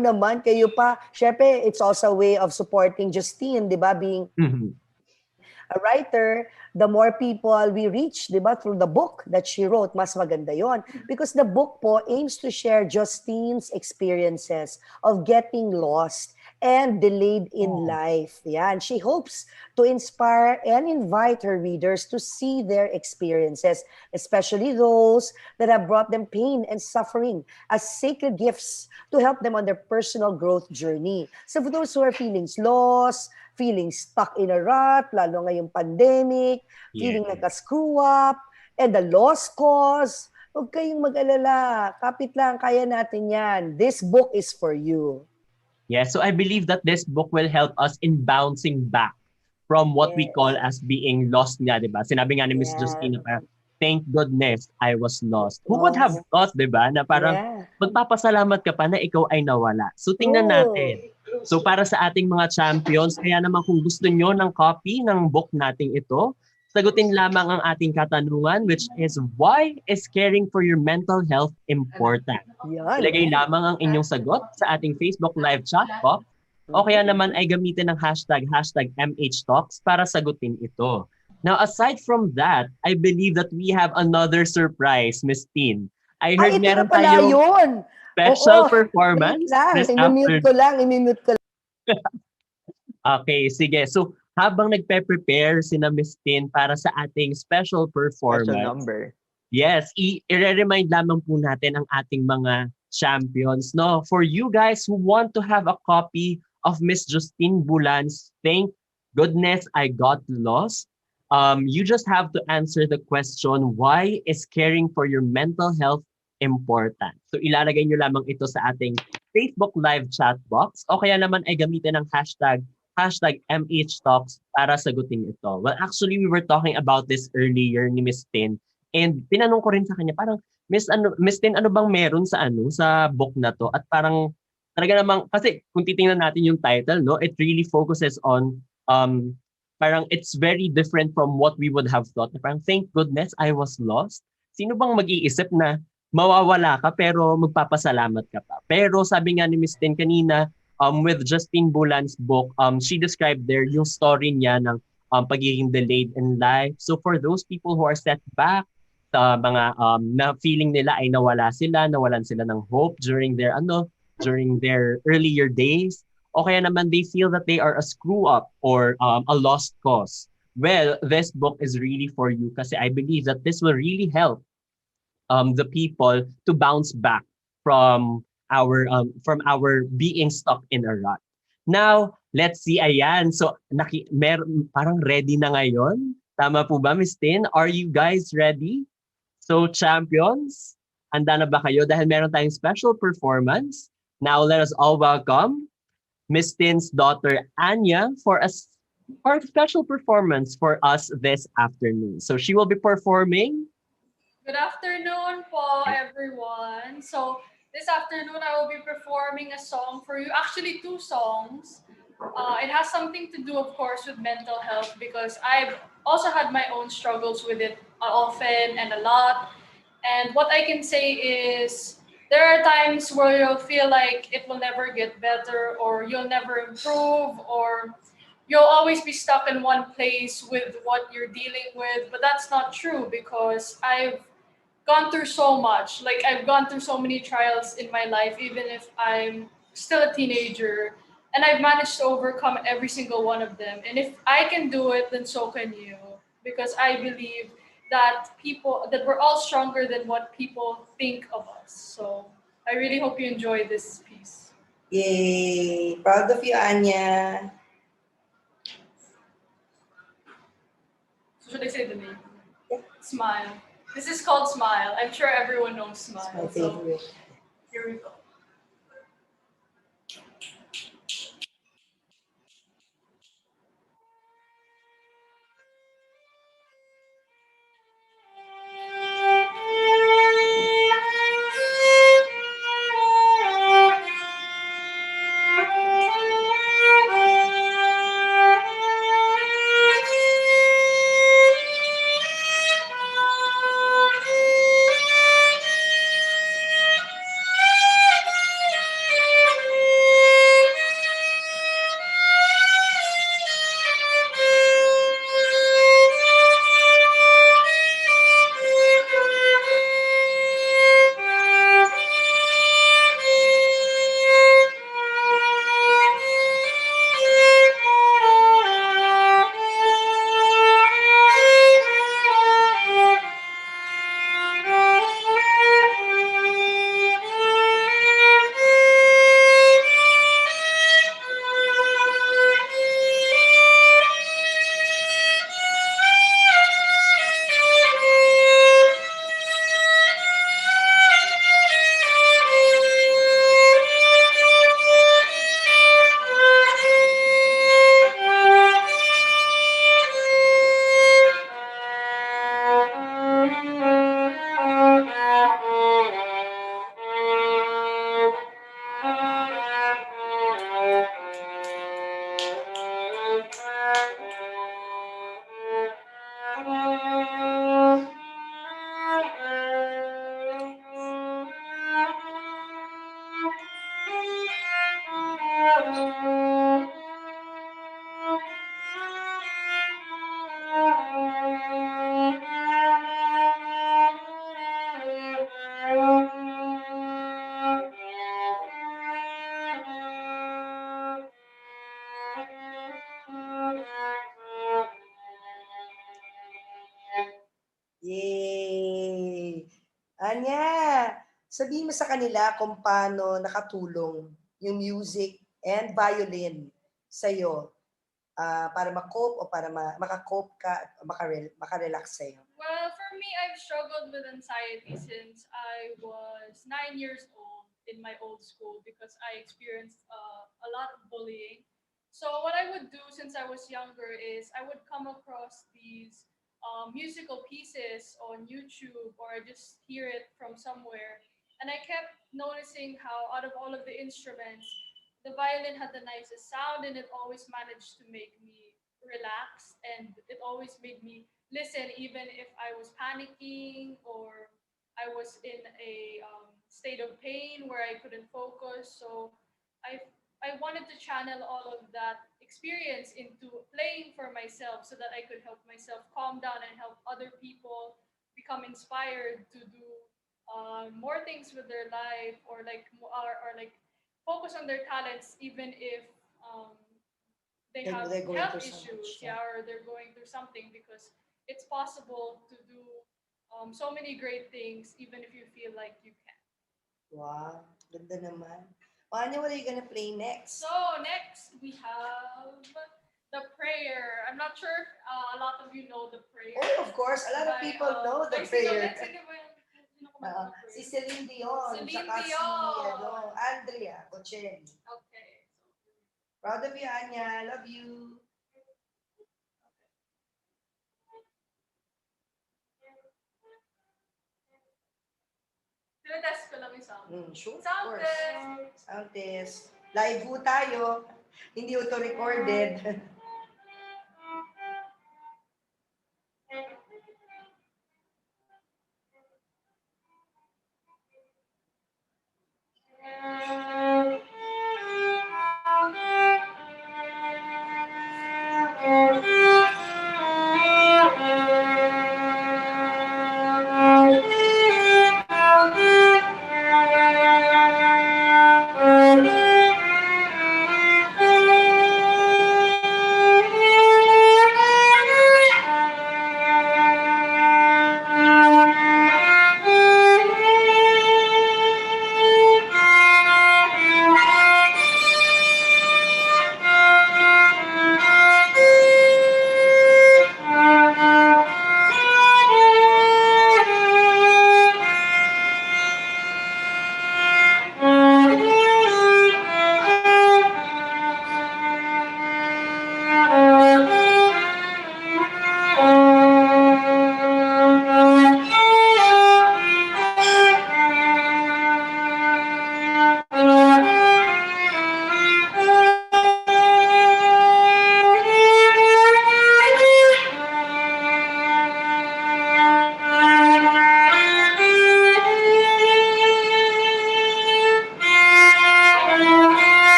naman. Kayo pa. Syempre, it's also a way of supporting Justine, di ba? Being a writer, the more people we reach, di ba? Through the book that she wrote, mas maganda yon. Because the book po aims to share Justine's experiences of getting lost and delayed in life. Yan. She hopes to inspire and invite her readers to see their experiences, especially those that have brought them pain and suffering, as sacred gifts to help them on their personal growth journey. So for those who are feeling lost, feeling stuck in a rut, lalo ngayong pandemic, feeling like a screw up, and the lost cause, huwag kayong mag-alala. Kapit lang, kaya natin yan. This book is for you. Yeah, so I believe that this book will help us in bouncing back from what we Yes. call as being lost nga, di ba? Sinabi nga ni Miss Yeah. Justina, parang, thank goodness I was lost. Who would have thought, di ba, na parang Yeah. magpapasalamat ka pa na ikaw ay nawala. So tingnan True. natin. So para sa ating mga champions, kaya naman kung gusto nyo ng copy ng book nating ito, sagutin lamang ang ating katanungan, which is, why is caring for your mental health important? Yan. Ilagay lamang ang inyong sagot sa ating Facebook live chat box o kaya naman ay gamitin ng hashtag MHTalks para sagutin ito. Now, aside from that, I believe that we have another surprise, Miss Tin. I heard Ito na meron pala tayong yun. special Oo. performance Wait lang. this Imimute afternoon. ko lang. Okay, sige. So, habang nagpe-prepare sina Miss Tin para sa ating special performance, Special number. yes, i-remind lamang po natin ang ating mga champions. No, for you guys who want to have a copy of Miss Justine Bulan's Thank Goodness I Got Lost, you just have to answer the question, why is caring for your mental health important? So ilalagay nyo lamang ito sa ating Facebook live chat box o kaya naman ay gamitin ng hashtag MHTalks para sagutin ito. Well, actually, we were talking about this earlier ni Miss Tin, and tinanong ko rin sa kanya, parang, Miss Tin, ano bang meron sa book na to? At parang, talaga namang, kasi kung titingnan natin yung title, no, it really focuses on, parang it's very different from what we would have thought. Parang, thank goodness I was lost. Sino bang mag-iisip na mawawala ka pero magpapasalamat ka pa? Pero sabi nga ni Miss Tin kanina, with Justine Bulan's book, she described there yung story niya ng pagiging delayed in life. So for those people who are set back, sa mga na feeling nila ay nawalan sila ng hope during their earlier days, o kaya naman they feel that they are a screw up or a lost cause. Well, this book is really for you kasi I believe that this will really help the people to bounce back from our being stuck in a rut. Now, let's see. Ayan. So, parang ready na ngayon. Tama po ba, Miss Tin? Are you guys ready? So, champions, handa na ba kayo? Dahil meron tayong special performance. Now, let us all welcome Miss Tin's daughter, Anya, for a special performance for us this afternoon. So, she will be performing. Good afternoon po, everyone. So, this afternoon, I will be performing a song for you. Actually, 2 songs. It has something to do, of course, with mental health because I've also had my own struggles with it often and a lot. And what I can say is there are times where you'll feel like it will never get better or you'll never improve or you'll always be stuck in one place with what you're dealing with. But that's not true because I've gone through so much. Like I've gone through so many trials in my life, even if I'm still a teenager, and I've managed to overcome every single one of them. And if I can do it, then so can you. Because I believe that we're all stronger than what people think of us. So I really hope you enjoy this piece. Yay! Proud of you, Anya. So should I say the name? Yeah. Smile. This is called Smile. I'm sure everyone knows Smile. My So favorite. here we go. Yay! Anya, sabihin mo sa kanila kung paano nakatulong yung music and violin sa'yo para ma-cope o para makakope ka at makarelax sa'yo. Well, for me, I've struggled with anxiety since I was 9 years old in my old school because I experienced a lot of bullying. So what I would do since I was younger is I would come across these musical pieces on YouTube or I just hear it from somewhere. And I kept noticing how out of all of the instruments, the violin had the nicest sound and it always managed to make me relax and it always made me listen even if I was panicking or I was in a state of pain where I couldn't focus. So I wanted to channel all of that experience into playing for myself so that I could help myself calm down and help other people become inspired to do more things with their life or like focus on their talents even if they have They're going health through so issues, much, yeah. or they're going through something because it's possible to do so many great things even if you feel like you can't. Wow, ganda naman. Anya, what are you gonna play next? So next we have the prayer. I'm not sure if a lot of you know the prayer. Oh, of course, a lot of people know the prayer. Sino ba yung kumanta ng prayer? Si Celine Dion, Celine saka si Dion. Andrea Bocelli. Okay. Proud of you, Anya. Love you. Tinatest ko lang yung sound. Sure, of Sound course. test. Sound test. Live po tayo. Hindi ito recorded.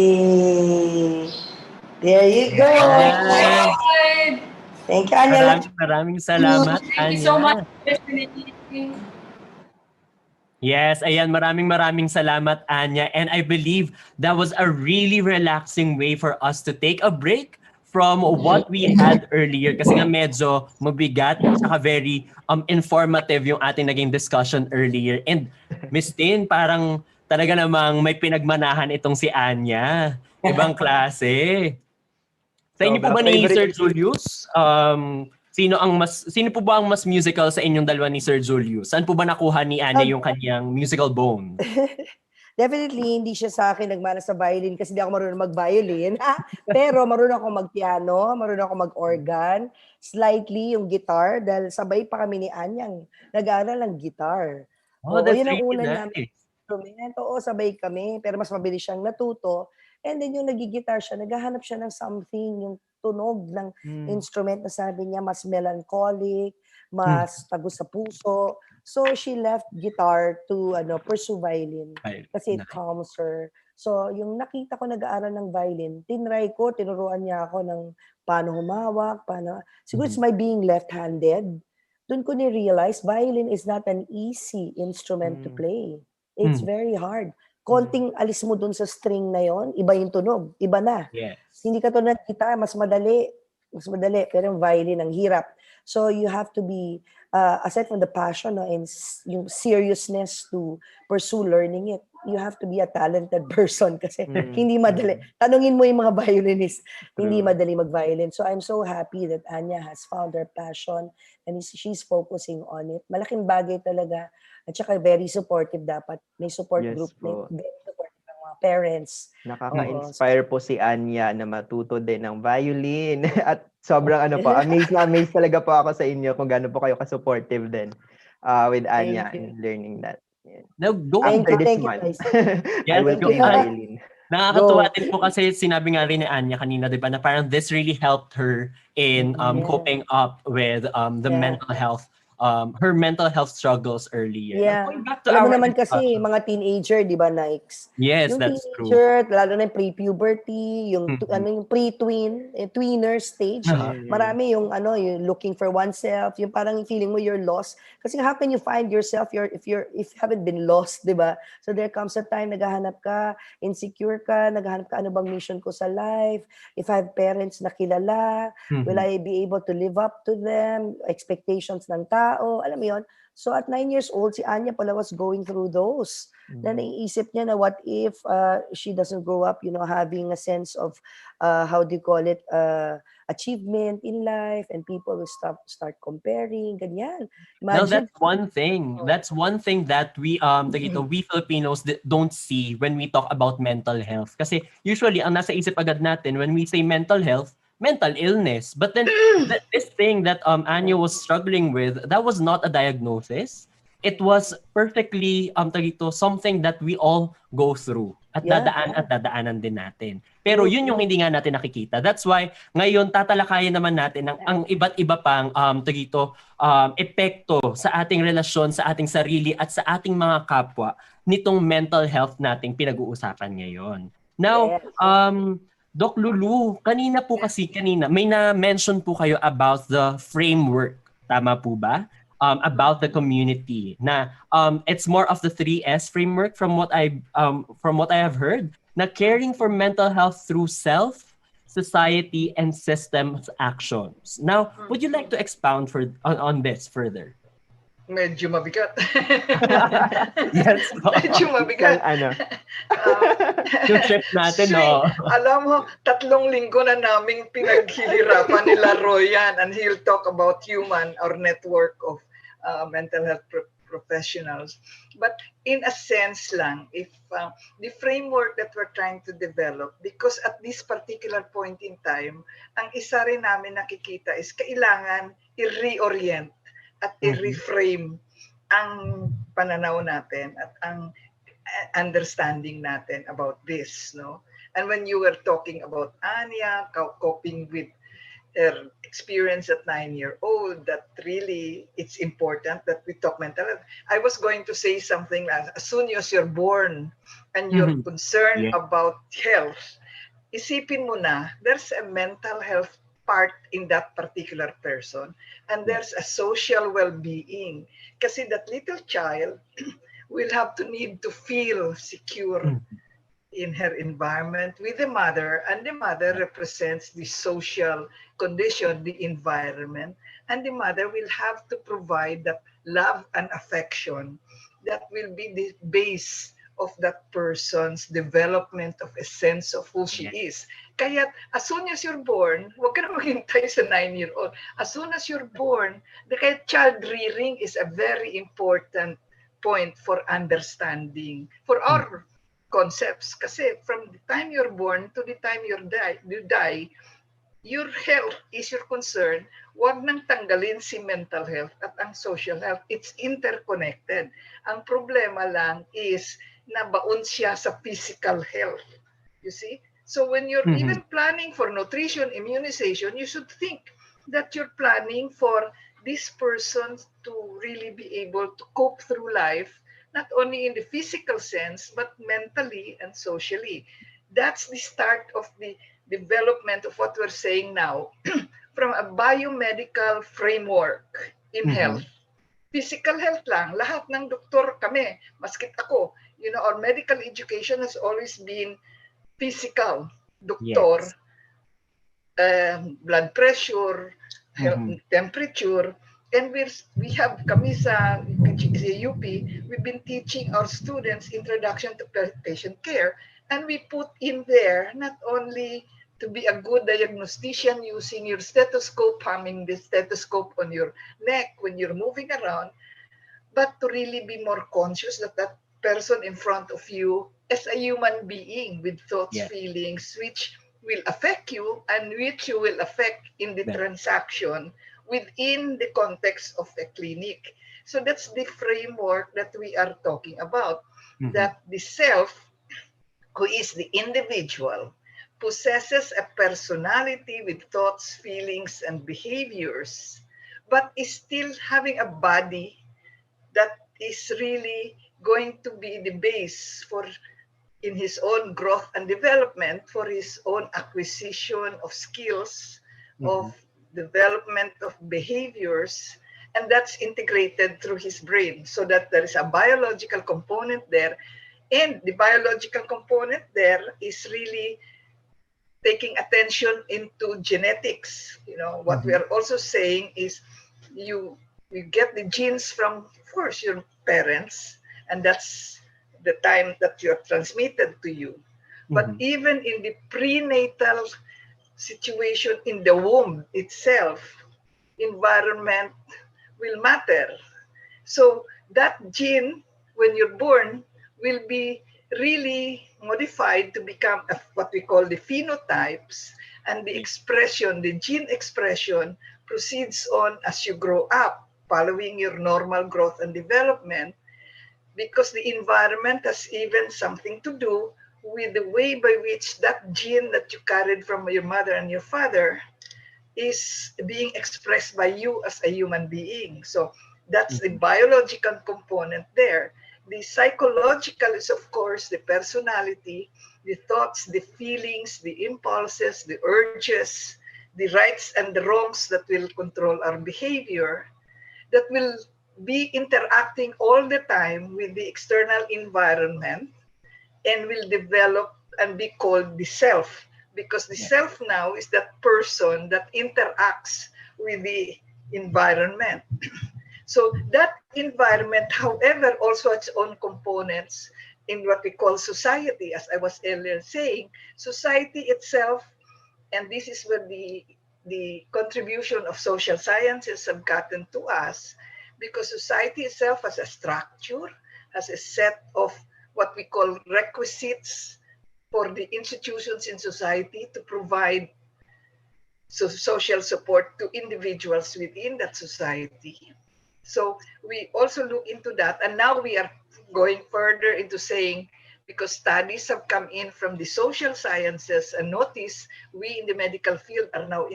Yay! There you go. Yes. Thank you, Anya. Maraming salamat, Thank you so much Anya. for listening. Yes, ayan, maraming salamat, Anya. And I believe that was a really relaxing way for us to take a break from what we had earlier. Kasi nga medyo mabigat, saka very informative yung ating naging discussion earlier. And Miss Tin, parang talaga namang may pinagmanahan itong si Anya. Ibang klase. Sa inyo po ba ni Favorite Sir ko si- Julius? Sino po ba ang mas musical sa inyong dalawa ni Sir Julius? Saan po ba nakuha ni Anya yung kanyang musical bone? Definitely, hindi siya sa akin nagmana sa violin kasi di ako marunong mag-violin. Pero marunong ako mag-piano, marunong ako mag-organ, slightly yung guitar, dahil sabay pa kami ni Anyang nag-aaral ng guitar. Oh, Oo, that's yun ang really una nice. namin instrument. Oo, sabay kami, pero mas mabilis siyang natuto. And then yung nagigitar siya, naghahanap siya ng something, yung tunog ng instrument na sabi niya, mas melancholic, mas tagus sa puso. So she left guitar to pursue violin kasi it calms her. So yung nakita ko nag-aaral ng violin, tinry ko, tinuruan niya ako ng paano humawak, siguro it's my being left-handed. Doon ko ni-realize, violin is not an easy instrument to play. It's very hard. Konting alis mo doon sa string na yon, iba yung tunog, iba na. Yes. Hindi ka tulad ng guitar, mas madali. Pero yung violin, ang hirap. So you have to be, aside from the passion and yung seriousness to pursue learning it, you have to be a talented person kasi hindi madali. Tanungin mo yung mga violinist, hindi madali mag-violin. So I'm so happy that Anya has found her passion and she's focusing on it. Malaking bagay talaga. At saka very supportive dapat. May support group. Very supportive ng mga parents. Nakaka-inspire po si Anya na matuto din ng violin. At sobrang amazed talaga po ako sa inyo kung gaano po kayo ka-supportive din with Anya in learning that. Yeah. Now, going Thank back, you, guys. I will play violin. Nakakatuwa din po kasi sinabi nga rin ni Anya kanina, di ba, na parang this really helped her in coping up with the mental health, her mental health struggles earlier. Yeah. Going back to Alam mo our naman kasi, mga teenager, di ba, Nikes? Yes, yung that's teenager, lalo na yung pre-puberty, yung yung pre-tween, tweener stage, marami yung yung looking for oneself, yung parang feeling mo you're lost. Kasi how can you find yourself if you haven't been lost, di ba? So there comes a time naghahanap ka, insecure ka, naghahanap ka, ano bang mission ko sa life? If I have parents na kilala, will I be able to live up to them? Expectations ng tao, alam mo yun? So at 9 years old, si Anya pala was going through those. Na naiisip niya na what if she doesn't grow up, having a sense of, how do you call it, achievement in life, and people will start comparing, ganyan. Now that's one thing. That's one thing that we we Filipinos don't see when we talk about mental health. Kasi usually ang nasa isip agad natin when we say mental health, mental illness. But then this thing that Anya was struggling with, that was not a diagnosis. It was perfectly something that we all go through at dadaanan din natin. Pero yun yung hindi nga natin nakikita. That's why ngayon tatalakayin naman natin ang iba't iba pang epekto sa ating relasyon, sa ating sarili at sa ating mga kapwa nitong mental health nating pinag-uusapan ngayon. Now, Doc Lulu, kanina may na-mention po kayo about the framework. Tama po ba? About the community. Na it's more of the 3S framework from what I have heard. Na caring for mental health through self, society, and systems actions. Now, would you like to expound on this further? Medyo mabigat. Yes. Medyo mabigat. Yung trip natin, no? Alam mo, 3 linggo na naming pinaghihirapan nila Roy yan, and he'll talk about human or network of mental health professionals. But in a sense lang, if the framework that we're trying to develop, because at this particular point in time, ang isa rin namin nakikita is kailangan i-reorient at i-reframe ang pananaw natin at ang understanding natin about this, no? And when you were talking about Anya coping with her experience at 9-year-old, that really it's important that we talk mental health. I was going to say something like, as soon as you're born and you're concerned about health, isipin mo na there's a mental health part in that particular person, and there's a social well-being, kasi that little child will have to need to feel secure in her environment with the mother, and the mother represents the social condition, the environment, and the mother will have to provide that love and affection that will be the base of that person's development of a sense of who she is. Kaya as soon as you're born, huwag ka na maghintay sa 9-year-old. As soon as you're born, kaya child rearing is a very important point for understanding, for our concepts. Kasi from the time you're born to the time you die, your health is your concern. Huwag nang tanggalin si mental health at ang social health. It's interconnected. Ang problema lang is nabaon siya sa physical health. You see? So when you're even planning for nutrition, immunization, you should think that you're planning for this person to really be able to cope through life, not only in the physical sense, but mentally and socially. That's the start of the development of what we're saying now from a biomedical framework in health. Physical health lang, lahat ng doktor kami, maskit ako, our medical education has always been physical. Doktor, blood pressure, temperature, and we have kami sa UP, we've been teaching our students introduction to patient care, and we put in there not only to be a good diagnostician using your stethoscope, humming the stethoscope on your neck when you're moving around, but to really be more conscious that that person in front of you is a human being with thoughts, feelings, which will affect you and which you will affect in the transaction within the context of a clinic. So that's the framework that we are talking about, that the self, who is the individual, possesses a personality with thoughts, feelings, and behaviors, but is still having a body that is really going to be the base for in his own growth and development, for his own acquisition of skills, of development of behaviors, and that's integrated through his brain, so that there is a biological component there, and the biological component there is really taking attention into genetics. What we are also saying is you get the genes from, of course, your parents, and that's the time that you're transmitted to you. But even in the prenatal situation in the womb itself, environment will matter. So that gene, when you're born, will be really modified to become what we call the phenotypes, and the expression, the gene expression, proceeds on as you grow up, following your normal growth and development, because the environment has even something to do with the way by which that gene that you carried from your mother and your father is being expressed by you as a human being. So that's the biological component there. The psychological is, of course, the personality, the thoughts, the feelings, the impulses, the urges, the rights and the wrongs that will control our behavior, that will be interacting all the time with the external environment, and will develop and be called the self, because the self now is that person that interacts with the environment. So that environment, however, also has its own components in what we call society. As I was earlier saying, society itself, and this is where the contribution of social sciences have gotten to us, because society itself has a structure, has a set of what we call requisites for the institutions in society to provide social support to individuals within that society. So we also look into that, and now we are going further into saying, because studies have come in from the social sciences, and notice we in the medical field are now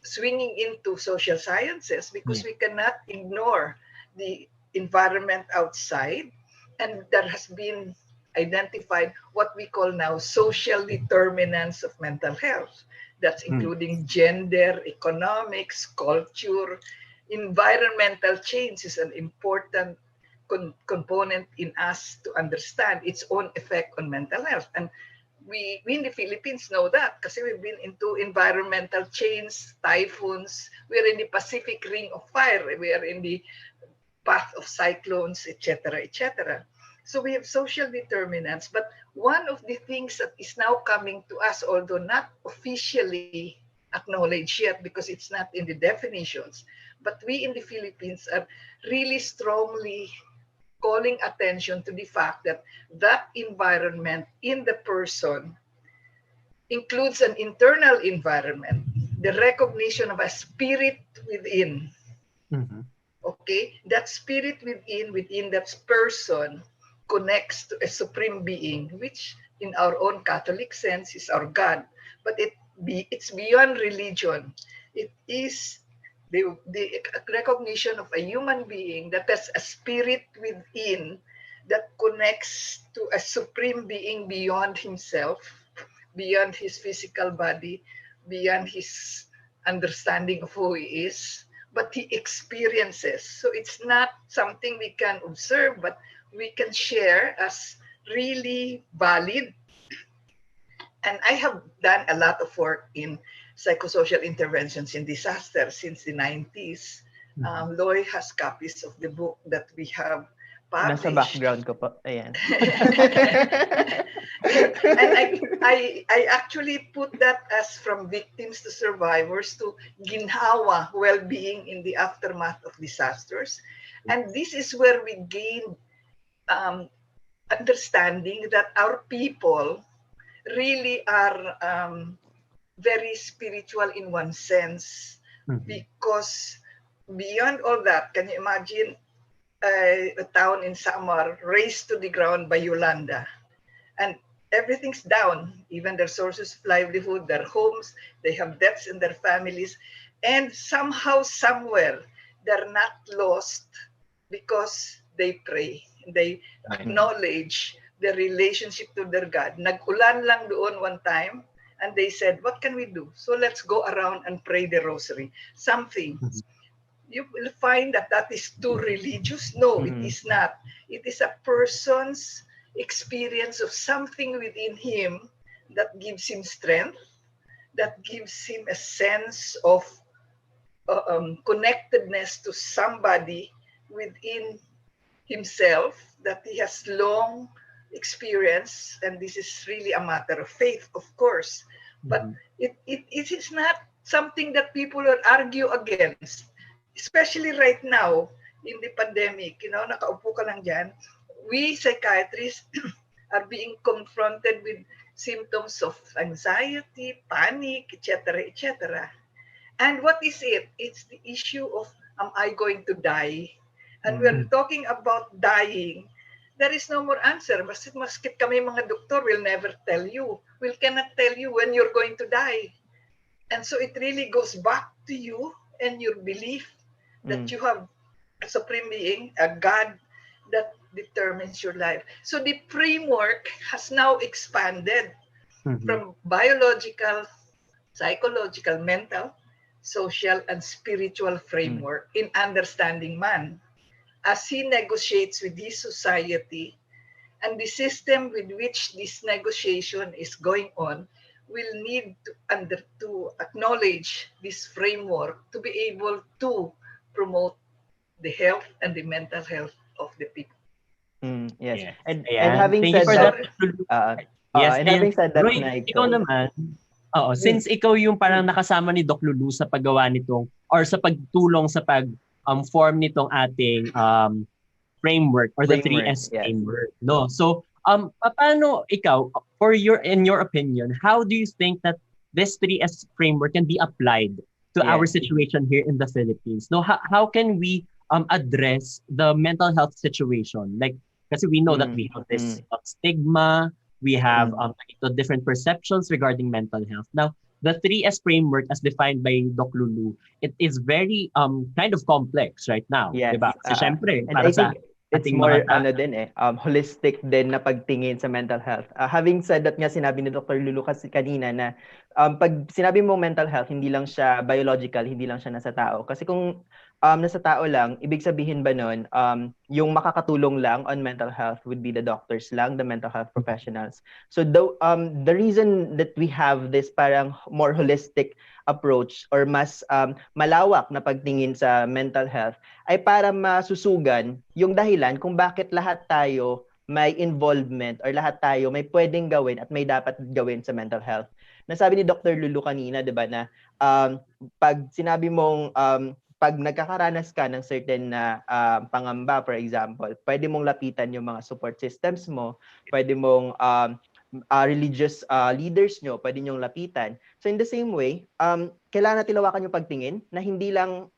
swinging into social sciences, because we cannot ignore the environment outside, and there has been identified what we call now social determinants of mental health. That's including gender, economics, culture. Environmental change is an important component in us to understand its own effect on mental health. And we in the Philippines know that, because we've been into environmental change, typhoons. We're in the Pacific Ring of Fire. We are in the path of cyclones, etc., etc. So we have social determinants, but one of the things that is now coming to us, although not officially acknowledged yet because it's not in the definitions, but we in the Philippines are really strongly calling attention to the fact that that environment in the person includes an internal environment, the recognition of a spirit within. Mhm. Okay, that spirit within that person connects to a supreme being, which in our own Catholic sense is our God, but it's beyond religion. It is the recognition of a human being that has a spirit within that connects to a supreme being beyond himself, beyond his physical body, beyond his understanding of who he is, but he experiences. So it's not something we can observe, but we can share as really valid. And I have done a lot of work in psychosocial interventions in disaster since the 90s. Loy has copies of the book that we have published. Nasa background ko po. Ayan. And I actually put that as from victims to survivors to ginhawa well-being in the aftermath of disasters. And this is where we gain understanding that our people really are very spiritual in one sense, because beyond all that, can you imagine a town in Samar razed to the ground by Yolanda, and everything's down, even their sources of livelihood, their homes, they have debts in their families, and somehow, somewhere, they're not lost because they pray, they acknowledge their relationship to their God. Nag-ulan lang doon one time, and they said, what can we do? So let's go around and pray the rosary. Something. You will find that that is too religious. No, it is not. It is a person's experience of something within him that gives him strength, that gives him a sense of connectedness to somebody within himself that he has long experienced. And this is really a matter of faith, of course. But it is not something that people will argue against, especially right now in the pandemic. You know, nakaupo ka lang dyan. We psychiatrists are being confronted with symptoms of anxiety, panic, etc., etc. And what is it? It's the issue of, am I going to die? And we're talking about dying. There is no more answer. Maskit kami mga doktor will never tell you. We cannot tell you when you're going to die. And so it really goes back to you and your belief that you have a supreme being, a God that determines your life. So the framework has now expanded from biological, psychological, mental, social, and spiritual framework in understanding man as he negotiates with his society, and the system with which this negotiation is going on will need to acknowledge this framework to be able to promote the health and the mental health of the people. Yes. Yes. And Ayan. having Thank you said for that, that. Yes, and having said that, Roy, ikaw naman, since ikaw yung parang nakasama ni Doc Lulu sa paggawa nitong, or sa pagtulong sa form nitong ating framework, or the 3S framework, no? So, paano ikaw, in your opinion, how do you think that this 3S framework can be applied to our situation here in the Philippines? No, how can we address the mental health situation? Like, kasi we know that we have this stigma, we have different perceptions regarding mental health. Now, the 3S framework as defined by Doc Lulu, it is very kind of complex right now. Yes. Diba? Kasi syempre, And para I think it's more holistic din na pagtingin sa mental health. Having said that nga, sinabi ni Dr. Lulu kasi kanina na pag sinabi mo mental health, hindi lang siya biological, hindi lang siya nasa tao. Kasi kung nasa tao lang, ibig sabihin ba nun, yung makakatulong lang on mental health would be the doctors lang, the mental health professionals. So the reason that we have this parang more holistic approach or mas malawak na pagtingin sa mental health ay para masusugan yung dahilan kung bakit lahat tayo may involvement or lahat tayo may pwedeng gawin at may dapat gawin sa mental health. Nasabi ni Dr. Lulu kanina, 'di ba, na pag sinabi mong pag nagkakaranas ka ng certain na pangamba, for example, pwede mong lapitan yung mga support systems mo, pwede mong religious leaders nyo, pwede nyong lapitan. So in the same way, kailangan natin lawakan yung pagtingin na hindi lang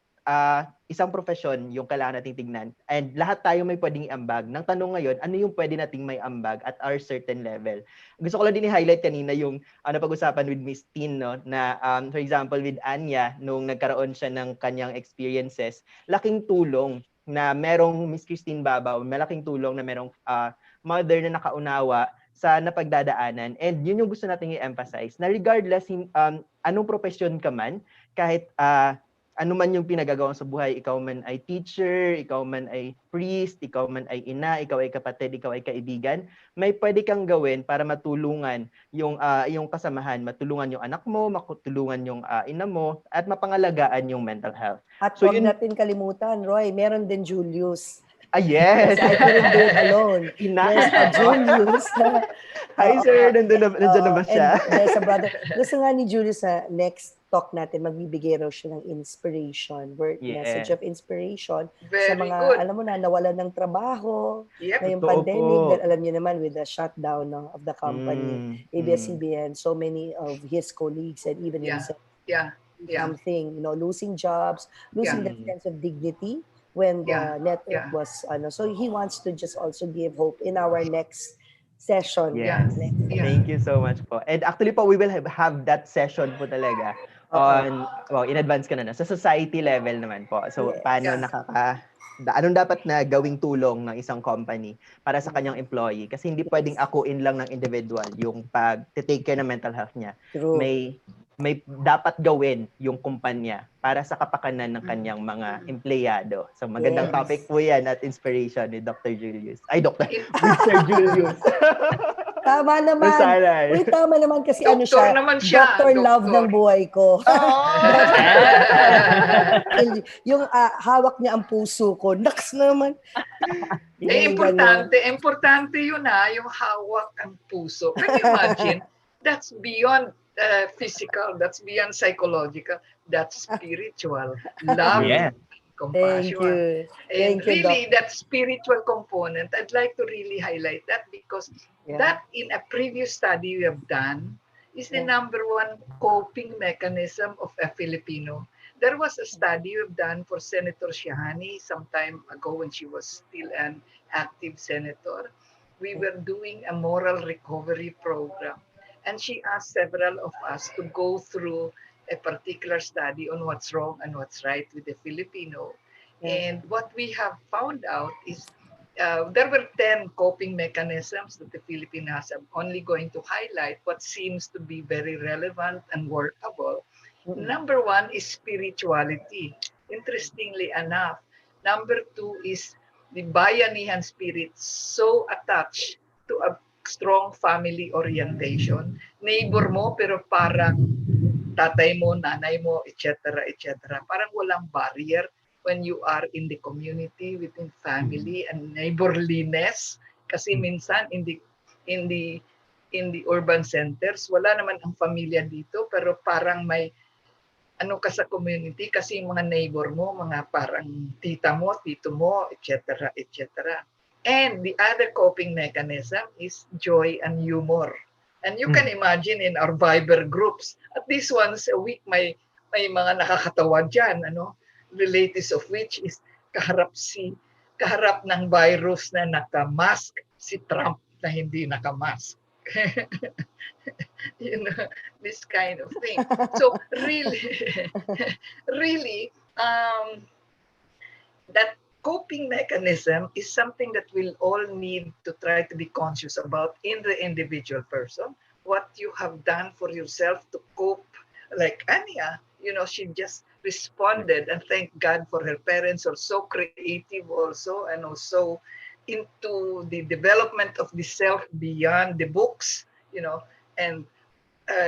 isang profesyon yung kailangan nating tignan. And lahat tayo may pwedeng iambag. Nang tanong ngayon, ano yung pwede nating may ambag at our certain level? Gusto ko lang din i-highlight kanina yung pag-usapan with Miss Tin, no? Na for example with Anya, nung nagkaroon siya ng kanyang experiences, laking tulong na merong Miss Christine Babaw, malaking tulong na merong mother na nakaunawa sa napagdadaanan. And yun yung gusto nating i-emphasize, na regardless anong profesyon ka man, kahit ano man yung pinagagawa sa buhay, ikaw man ay teacher, ikaw man ay priest, ikaw man ay ina, ikaw ay kapatid, ikaw ay kaibigan, may pwede kang gawin para matulungan yung kasamahan, matulungan yung anak mo, matulungan yung ina mo, at mapangalagaan yung mental health. At So huwag yun, natin kalimutan, Roy, meron din Julius. yes! I couldn't do it alone. There's a Julius. Hi sir, nandun na ba siya? And there's a brother. Gusto nga ni Julius sa next talk natin, magbibigay raw siya ng inspiration, word message of inspiration sa Very mga, good. alam mo na, nawalan ng trabaho, Yep. ngayong Totoo pandemic, po. dahil alam niyo naman with the shutdown of the company, ABS-CBN, so many of his colleagues and even himself, Yeah. something, losing jobs, losing that sense of dignity when the network was, so he wants to just also give hope in our next session. Yes. Thank you so much po. And actually po, we will have that session po talaga on, in advance ka na, sa society level naman po. So, paano anong dapat na gawing tulong ng isang company para sa kanyang employee? Kasi hindi pwedeng akuin lang ng individual yung pag-take care ng mental health niya. True. May dapat gawin yung kumpanya para sa kapakanan ng kanyang mga empleyado. So magandang topic po yan at inspiration ni Dr. Julius. Ay, Mr. Julius. Tama naman. Uy, tama naman kasi Doktor naman siya. Doctor love ng buhay ko. Yung hawak niya ang puso ko. Naks naman. Importante yun yung hawak ang puso. Can you imagine? That's beyond physical, that's beyond psychological, that's spiritual. Love, compassion. And really, that spiritual component, I'd like to really highlight that because that in a previous study we have done is the number one coping mechanism of a Filipino. There was a study we've done for Senator Shahani some time ago when she was still an active senator. We were doing a moral recovery program. And she asked several of us to go through a particular study on what's wrong and what's right with the Filipino. And what we have found out is there were 10 coping mechanisms that the Filipinos are only going to highlight what seems to be very relevant and workable. Number one is spirituality. Interestingly enough. Number two is the bayanihan spirit, so attached to a strong family orientation. Neighbor mo pero parang tatay mo, nanay mo, etc., etc. Parang walang barrier when you are in the community, within family and neighborliness. Kasi minsan in the urban centers, wala naman ang pamilya dito pero parang may ka sa community kasi yung mga neighbor mo, mga parang tita mo, tito mo, etc., etc. And the other coping mechanism is joy and humor. And you can imagine in our Viber groups, at least once a week, may mga nakakatawa dyan, relatives of which is kaharap ng virus na nakamask, si Trump na hindi nakamask. This kind of thing. So really, that coping mechanism is something that we'll all need to try to be conscious about in the individual person. What you have done for yourself to cope, like Anya, she just responded and thank God for her parents are so creative also and also into the development of the self beyond the books, and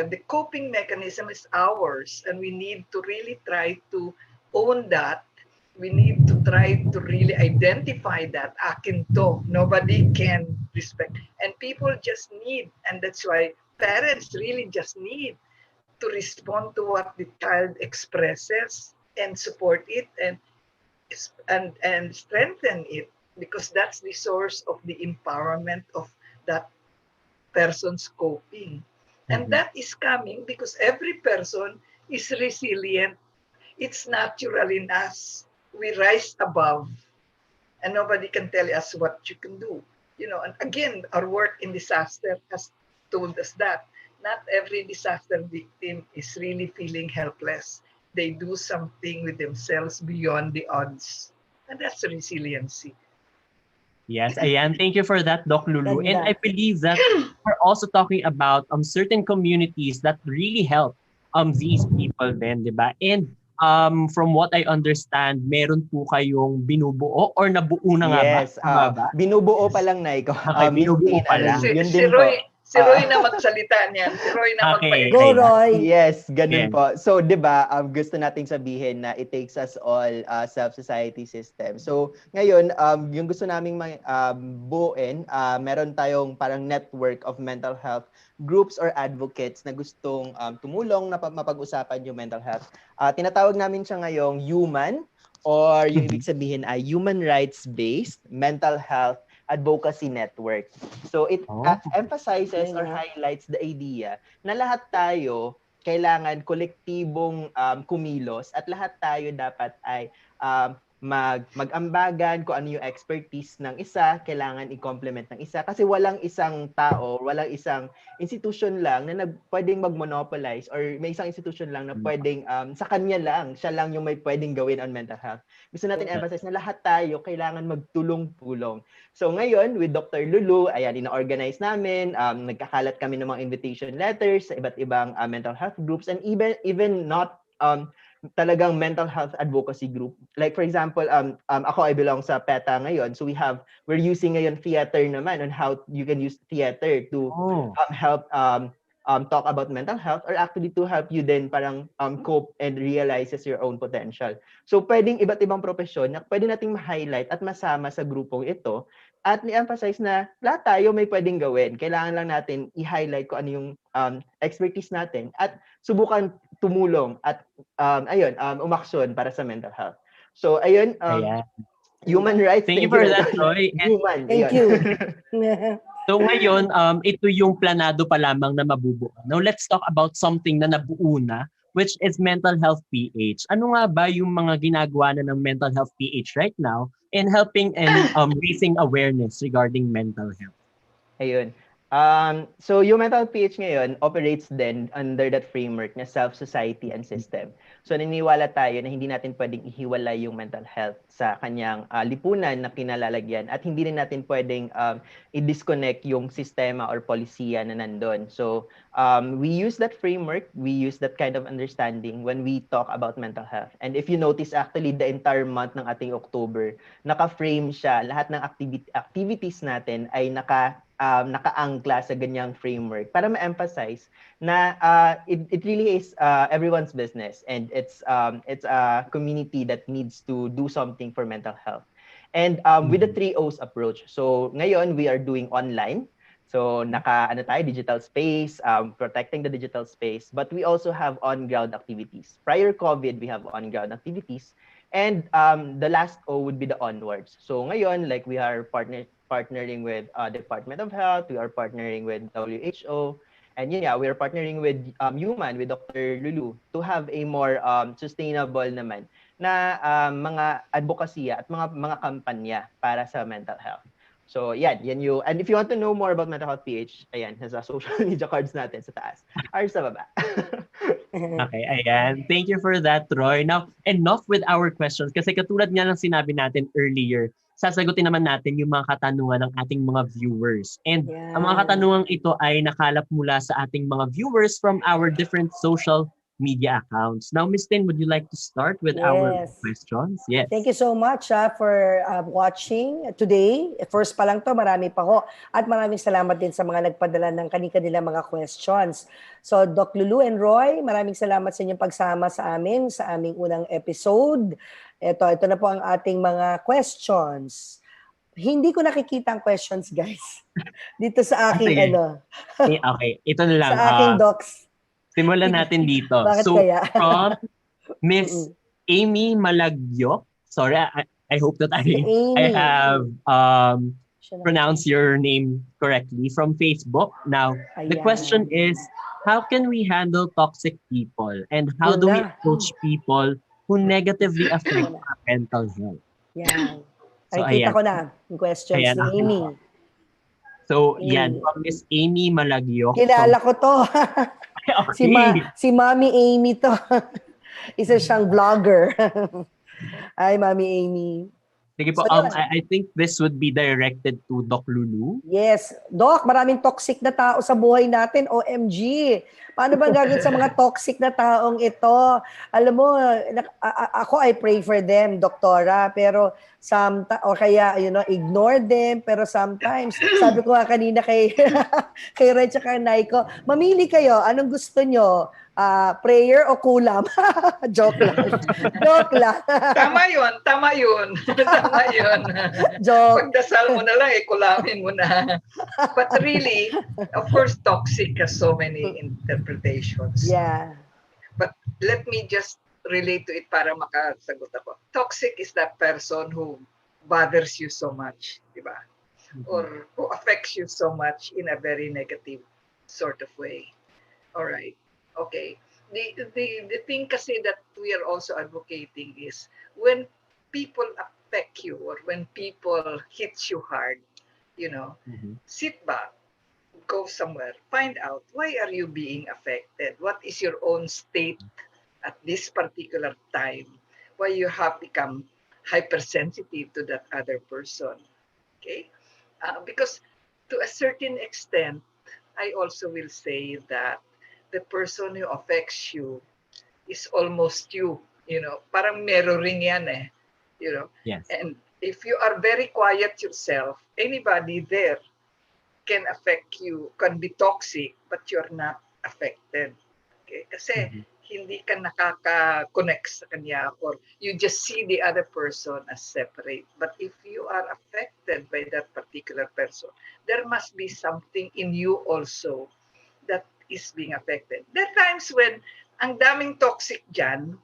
the coping mechanism is ours and we need to really try to own that. We need to try to really identify that akin to. Nobody can respect. And people just need, and that's why parents really just need to respond to what the child expresses and support it and strengthen it, because that's the source of the empowerment of that person's coping. And that is coming because every person is resilient. It's natural in us. We rise above, and nobody can tell us what you can do. And again, our work in disaster has told us that not every disaster victim is really feeling helpless. They do something with themselves beyond the odds. And that's resiliency. Yes, ayan. Thank you for that, Doc Lulu. And Ganda. I believe that we're also talking about certain communities that really help these people then, di ba? And from what I understand, meron po kayong binubuo or nabuo na nga ba? Yes, Tama ba? binubuo pa lang na ikaw. Okay, binubuo pa lang. Si, Yun si din Roy, po. si Roy na magsalita niyan. Si Roy na Okay. Go, magpa-explain. Roy. Yes, ganun Yes. po. So, 'di ba, gusto nating sabihin na it takes us all self-society system. So, ngayon, yung gusto naming buuin, meron tayong parang network of mental health groups or advocates na gustong tumulong na mapag-usapan yung mental health. Tinatawag namin siya ngayong human, or yung ibig sabihin ay human rights-based mental health advocacy network. So it emphasizes or highlights the idea na lahat tayo kailangan kolektibong kumilos at lahat tayo dapat ay mag-ambagan kung ano yung expertise ng isa, kailangan i-complement ng isa. Kasi walang isang tao, walang isang institution lang na pwedeng mag-monopolize, or may isang institution lang na pwedeng sa kanya lang, siya lang yung may pwedeng gawin on mental health. Gusto natin emphasize na lahat tayo kailangan magtulong-tulong. So ngayon, with Dr. Lulu, ayan, ina-organize namin, nagkakalat kami ng mga invitation letters sa iba't ibang mental health groups, and even not talagang mental health advocacy group. Like for example, ako I belong sa PETA ngayon. So we're using ngayon theater naman on how you can use theater to help talk about mental health, or actually to help you then parang cope and realizes your own potential. So pwedeng iba't ibang profesyon na pwede nating ma-highlight at masama sa grupong ito at ni-emphasize na lahat tayo may pwedeng gawin. Kailangan lang natin i-highlight kung ano yung expertise natin at subukan tumulong at umaksyon para sa mental health. So ayun, human rights. Thank you for that, Roy. Human. Thank you. So ngayon, ito yung planado pa lamang na mabubuo. Now let's talk about something na nabuo na, which is Mental Health PH. Ano nga ba yung mga ginagawa na ng Mental Health PH right now in helping and raising awareness regarding mental health? Ayun. So yung Mental Health PH ngayon operates then under that framework na self-society and system. So naniniwala tayo na hindi natin pwedeng ihiwalay yung mental health sa kanyang lipunan na kinalalagyan, at hindi rin natin pwedeng i-disconnect yung sistema or polisiya na nandun. So we use that framework, we use that kind of understanding when we talk about mental health. And if you notice, actually the entire month ng ating October, naka-frame siya. Lahat ng activities natin ay naka-angkla sa ganyang framework para ma-emphasize na it really is everyone's business, and it's a community that needs to do something for mental health. And with the 3 O's approach. So ngayon we are doing online. So digital space, protecting the digital space, but we also have on-ground activities. Prior COVID, we have on-ground activities. And the last O would be the onwards. So ngayon, like we are partnering with Department of Health, we are partnering with WHO, and we are partnering with Human, with Dr. Lulu, to have a more sustainable naman na mga advocacy at mga kampanya para sa mental health. So yan yung, and if you want to know more about Mental Health PH, ayan, nasa social media cards natin sa taas, or sa baba. Okay, ayan. Thank you for that, Roy. Now, enough with our questions, kasi katulad nga ng sinabi natin earlier, sasagutin naman natin yung mga katanungan ng ating mga viewers. And ang mga katanungan ito ay nakalap mula sa ating mga viewers from our different social media accounts. Now, Ms. Tin, would you like to start with our questions? Yes. Thank you so much for watching today. First pa lang to, marami pa ho. At maraming salamat din sa mga nagpadala ng kani-kanila mga questions. So, Doc Lulu and Roy, maraming salamat sa inyong pagsama sa amin sa aming unang episode. Ito na po ang ating mga questions. Hindi ko nakikita ang questions, guys. Dito sa aking, Sige. ano, Okay, ito na lang. sa aking docs. Simulan natin dito. Bakit So, kaya? from Miss Mm-mm. Amy Malagyo. Sorry, I hope that I Amy. have Siya na. pronounced your name correctly from Facebook. Now, the Ayan. question is, how can we handle toxic people? And how Yun do we na. approach people who negatively affect our mental health? Yan. So, Nakikita ayan. ko na yung questions Ayan, ni ako. Amy. So, yan. Amy. From Miss Amy Malagyo. Kilala ko to. Okay. Si Mami Amy to. Isa siyang vlogger. Ay, Mami Amy. Sige po, So, yun. I think this would be directed to Doc Lulu. Yes. Doc, maraming toxic na tao sa buhay natin. OMG. Paano ba gagawin sa mga toxic na taong ito? Alam mo, ako, I pray for them, doktora. Pero o kaya, ignore them. Pero sometimes, sabi ko nga kanina kay Red at Naiko, mamili kayo. Anong gusto nyo? Prayer o kulam? Joke lang. Joke lang. Tama yun. Tama yun. Joke. Pagdasal mo na lang, kulamin mo na. But really, of course, toxic has so many interpretations. Yeah. But let me just relate to it para makasagot ako. Toxic is that person who bothers you so much, di ba? Or who affects you so much in a very negative sort of way. All right. Okay. The thing kasi that we are also advocating is when people affect you or when people hit you hard, sit back, go somewhere, find out why are you being affected? What is your own state at this particular time? Why you have become hypersensitive to that other person? Okay? Because to a certain extent, I also will say that the person who affects you is almost you, parang mirroring yan Yes. And if you are very quiet yourself, anybody there can affect you, can be toxic, but you're not affected. Okay? Kasi hindi ka nakaka-connect sa kanya or you just see the other person as separate. But if you are affected by that particular person, there must be something in you also that is being affected. There are times when ang daming toxic dyan,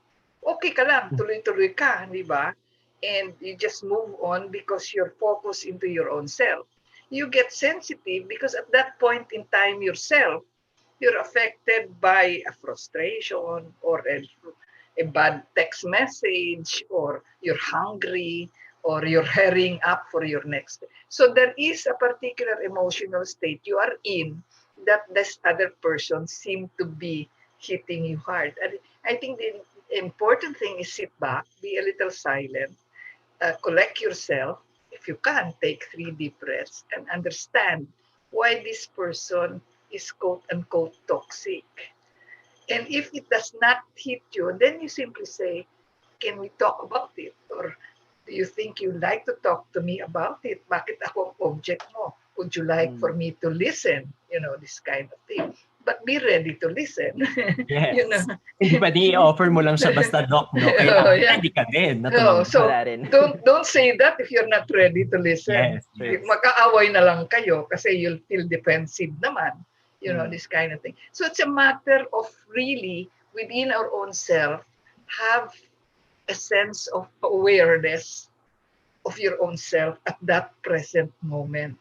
okay ka lang, tuloy-tuloy ka, di ba? And you just move on because you're focused into your own self. You get sensitive because at that point in time yourself, you're affected by a frustration or a bad text message or you're hungry or you're hurrying up for your next. So there is a particular emotional state you are in that this other person seem to be hitting you hard. And I think the important thing is sit back, be a little silent, collect yourself. If you can, take 3 deep breaths and understand why this person is quote-unquote toxic. And if it does not hit you, then you simply say, can we talk about it? Or do you think you'd like to talk to me about it? Bakit ako ang object mo? Would you like for me to listen? This kind of thing. But be ready to listen. Yes. Hindi pwede i-offer mo lang siya basta doc, no? Kaya ready ka din. So don't say that if you're not ready to listen. Yes. Magkaaway na lang kayo kasi you'll feel defensive naman. This kind of thing. So it's a matter of really, within our own self, have a sense of awareness of your own self at that present moment.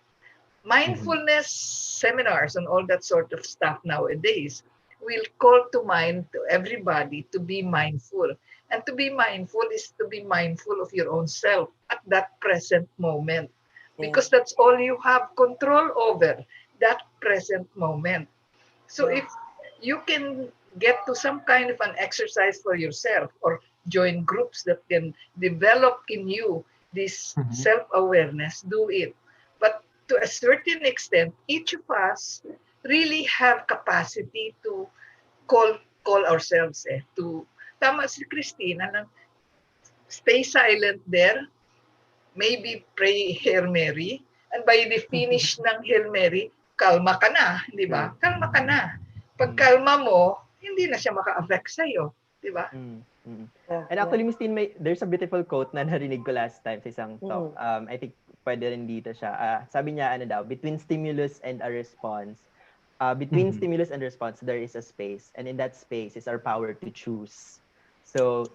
Mindfulness seminars and all that sort of stuff nowadays will call to mind to everybody to be mindful. And to be mindful is to be mindful of your own self at that present moment. Because that's all you have control over, that present moment. So if you can get to some kind of an exercise for yourself or join groups that can develop in you this self-awareness, do it. But to a certain extent, each of us really have capacity to call ourselves tama si Christina lang, stay silent there, maybe pray Hail Mary, and by the finish ng Hail Mary, kalma ka na, di ba? Kalma ka na. Pag kalma mo, hindi na siya maka-affect sa'yo, di ba? And actually, Miss Tin, there's a beautiful quote na narinig ko last time sa isang talk. I think pwede rin dito siya. Sabi niya, ano daw, between stimulus and a response, between stimulus and response, there is a space. And in that space is our power to choose. So,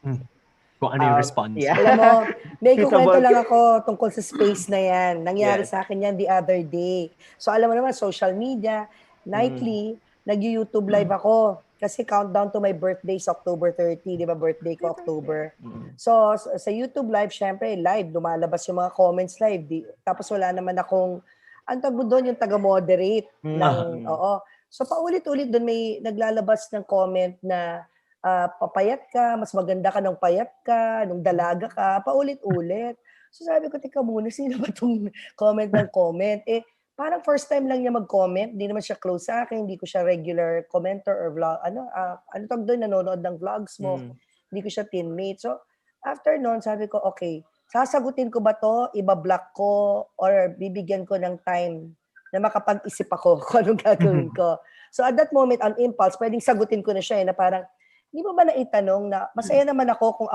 Kung ano yung response. yeah. Alam mo, may kukwento Choosable. lang ako tungkol sa space na yan. Nangyari Yes. sa akin yan the other day. So alam mo naman, social media, nightly, nag-YouTube live ako. Kasi countdown to my birthday is October 30, di ba? Birthday ko October. So sa YouTube live, syempre live, lumalabas yung mga comments live. Tapos wala naman akong, ang tawag doon, yung taga-moderate ng, oo. So paulit-ulit doon may naglalabas ng comment na papayat ka, mas maganda ka nung payat ka, nung dalaga ka, paulit-ulit. So sabi ko, teka muna, sino ba itong comment ng comment? Parang first time lang niya mag-comment, hindi naman siya close sa akin, hindi ko siya regular commenter or vlog, ano tawag doon, nanonood ng vlogs mo, hindi ko siya teammate. So after noon, sabi ko, okay, sasagutin ko ba to, iba-block ko, or bibigyan ko ng time na makapag-isip ako kung anong gagawin ko. So at that moment, on impulse, pwedeng sagutin ko na siya na parang, hindi mo ba naitanong na masaya naman ako kung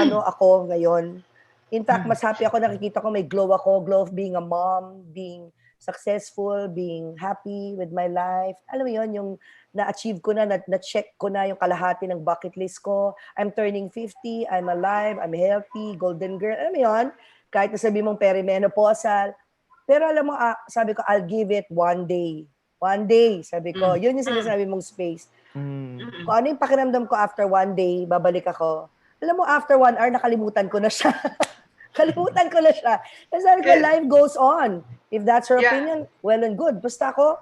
ano ako ngayon? In fact, mas happy ako, nakikita ko may glow ako, glow of being a mom, being successful, being happy with my life. Alam mo yun, yung na-achieve ko na-check ko na yung kalahati ng bucket list ko. I'm turning 50, I'm alive, I'm healthy, golden girl. Alam mo yun? Kahit nasabi mong perimenopausal. Pero alam mo, sabi ko, I'll give it one day. One day, sabi ko. Yun yung sinasabi mong space. Kung ano yung pakiramdam ko after one day, babalik ako. Alam mo, after 1 hour, nakalimutan ko na siya. Kalimutan ko na siya. Kasi sabi ko, life goes on. If that's her opinion, well and good. Basta ako,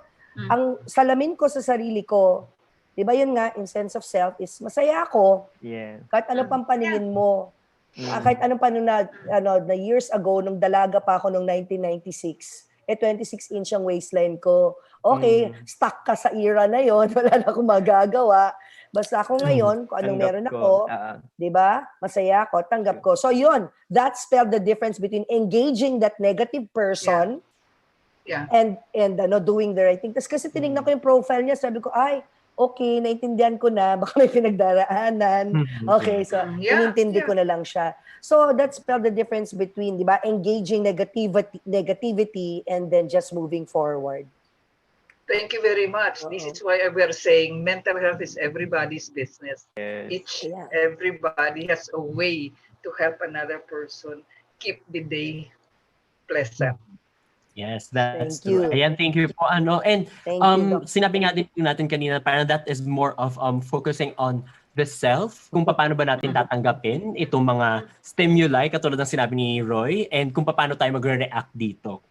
ang salamin ko sa sarili ko, di ba yun nga, in sense of self, is masaya ako. Yeah. Kahit ano pang paningin mo. Kahit ano pa na years ago, nung dalaga pa ako nung 1996, 26-inch ang waistline ko. Okay, stuck ka sa era na yon, wala na akong magagawa. Basta ako ngayon, kung anong meron ako, di ba? Masaya ako, tanggap ko. So yun, that spelled the difference between engaging that negative person and doing the right thing. Tapos kasi tinignan ko yung profile niya, sabi ko, ay, okay, naintindihan ko na, baka may pinagdaraanan. Okay, so inintindi ko na lang siya. So that spelled the difference between, di ba, engaging negativity and then just moving forward. Thank you very much. This is why we're saying mental health is everybody's business. Yes. Everybody has a way to help another person keep the day pleasant. Yes, that's Thank you. true. Ayan, thank you po. And Thank you, Doc. sinabi nga din natin kanina, parang that is more of focusing on the self, kung paano ba natin tatanggapin itong mga stimuli, katulad ng sinabi ni Roy, and kung paano tayo magre-react dito.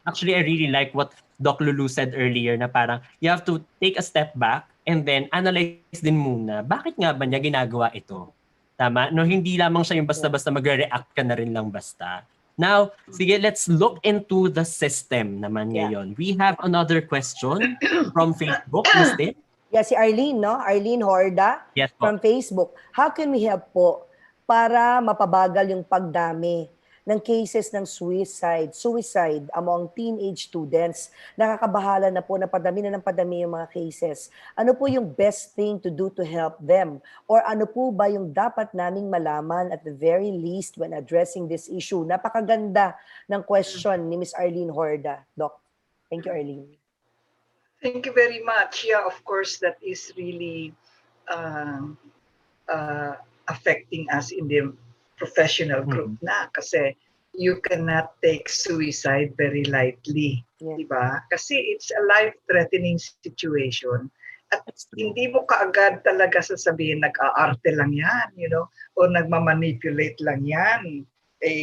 Actually, I really like what Doc Lulu said earlier na parang you have to take a step back and then analyze din muna, bakit nga ba niya ginagawa ito? Tama? No, hindi lamang siya yung basta-basta magre-react ka na rin lang basta. Now, sige, let's look into the system naman ngayon. We have another question from Facebook, Miss. Yeah, si Arlene, no? Arlene Horda from Facebook. How can we help po para mapabagal yung pagdami ng cases ng suicide among teenage students? Nakakabahala na po, napadami na ng padami yung mga cases. Ano po yung best thing to do to help them? Or ano po ba yung dapat naming malaman at the very least when addressing this issue? Napakaganda ng question ni Ms. Arlene Horda, Doc. Thank you, Arlene. Thank you very much. Yeah, of course, that is really affecting us in the professional group na kasi you cannot take suicide very lightly, diba? Kasi it's a life-threatening situation at hindi mo kaagad talaga sasabihin nag-aarte lang yan, o nagmamanipulate lang yan.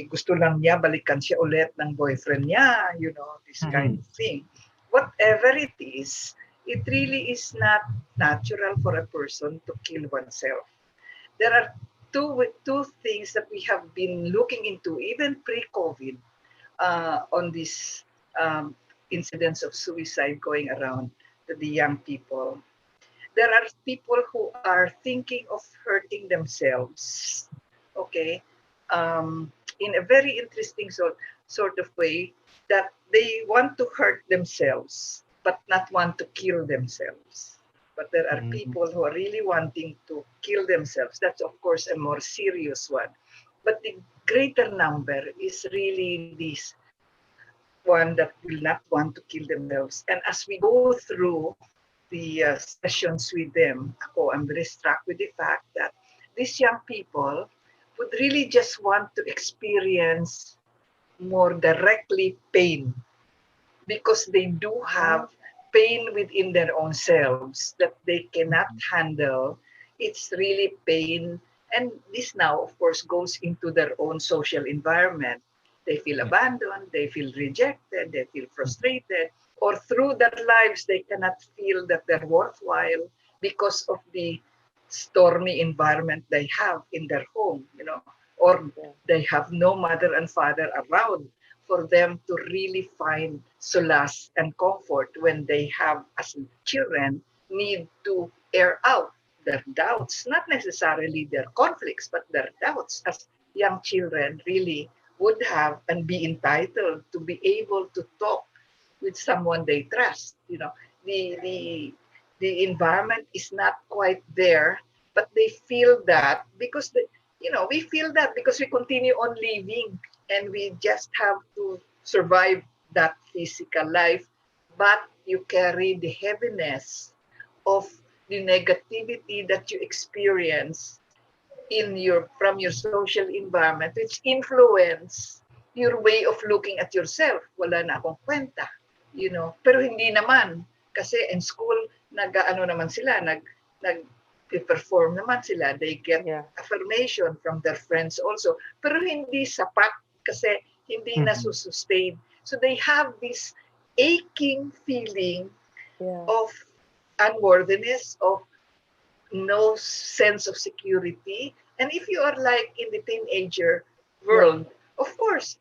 Gusto lang niya balikan siya ulit ng boyfriend niya, this kind of thing. Whatever it is, it really is not natural for a person to kill oneself. There are two things that we have been looking into, even pre-COVID, on these incidents of suicide going around to the young people. There are people who are thinking of hurting themselves, okay, in a very interesting sort of way, that they want to hurt themselves, but not want to kill themselves. But there are people who are really wanting to kill themselves. That's, of course, a more serious one. But the greater number is really these one that will not want to kill themselves. And as we go through the sessions with them, I'm very struck with the fact that these young people would really just want to experience more directly pain, because they do have pain within their own selves that they cannot handle. It's really pain. And this now, of course, goes into their own social environment. They feel abandoned, they feel rejected, they feel frustrated, or through their lives, they cannot feel that they're worthwhile because of the stormy environment they have in their home, or they have no mother and father around for them to really find solace and comfort when they have, as children, need to air out their doubts, not necessarily their conflicts, but their doubts, as young children really would have and be entitled to be able to talk with someone they trust. The environment is not quite there, but they feel that because we feel that because we continue on living and we just have to survive that physical life, but you carry the heaviness of the negativity that you experience from your social environment, which influence your way of looking at yourself. Wala na akong kwenta, Pero hindi naman, kasi in school naman sila, perform naman sila. They get affirmation from their friends also. Pero hindi sapat kasi hindi nasusustain. So they have this aching feeling of unworthiness, of no sense of security. And if you are like in the teenager world, of course,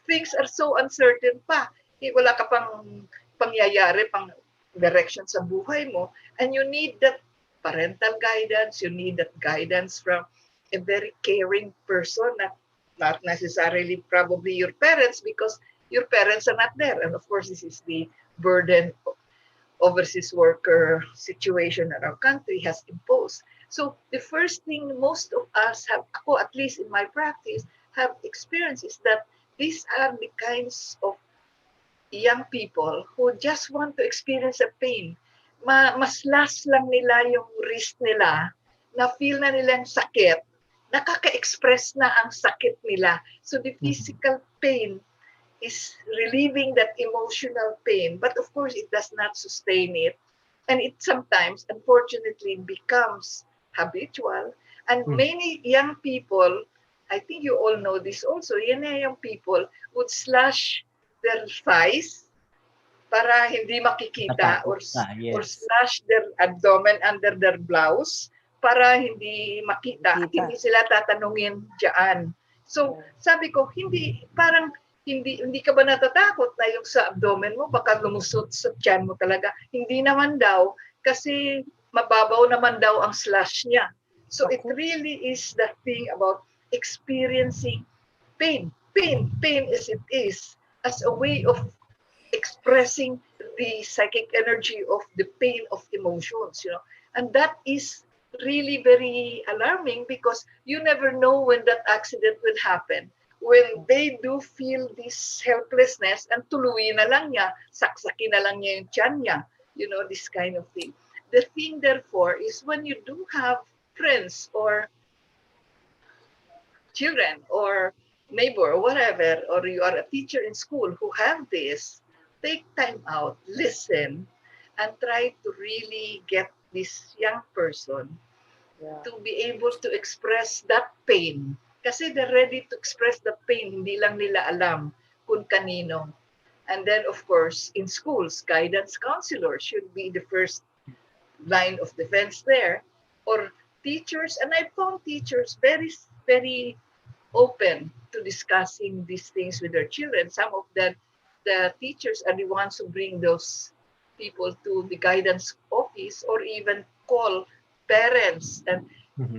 things are so uncertain pa. Wala ka pang pangyayari, pang direction sa buhay mo. And you need that parental guidance. You need that guidance from a very caring person, not necessarily probably your parents, because your parents are not there. And of course, this is the burden overseas worker situation that our country has imposed. So the first thing most of us have, at least in my practice, have experienced is that these are the kinds of young people who just want to experience a pain. Mas last lang nila yung wrist nila, na feel na nilang sakit, nakaka-express na ang sakit nila. So the physical pain is relieving that emotional pain, but of course it does not sustain it, and it sometimes unfortunately becomes habitual. And many young people, I think you all know this also, young people would slash their thighs para hindi makikita, or slash their abdomen under their blouse para hindi makita. Hindi sila tatanungin diyan. So sabi ko, hindi ka ba natatakot na yung sa abdomen mo baka lumusot sa tiyan mo talaga? Hindi naman daw, kasi mababaw naman daw ang slash niya. So it really is the thing about experiencing pain as it is, as a way of expressing the psychic energy of the pain of emotions, And that is really very alarming, because you never know when that accident will happen. When they do feel this helplessness, and tuluyin na lang niya, saksakin na lang niya yung tiyan niya, this kind of thing. The thing, therefore, is when you do have friends or children or neighbor or whatever, or you are a teacher in school who have this, take time out, listen, and try to really get this young person to be able to express that pain. Kasi they're ready to express the pain, hindi lang nila alam kung kanino. And then, of course, in schools, guidance counselors should be the first line of defense there. Or teachers, and I found teachers very, very open to discussing these things with their children. Some of the teachers are the ones who bring those people to the guidance office, or even call parents. And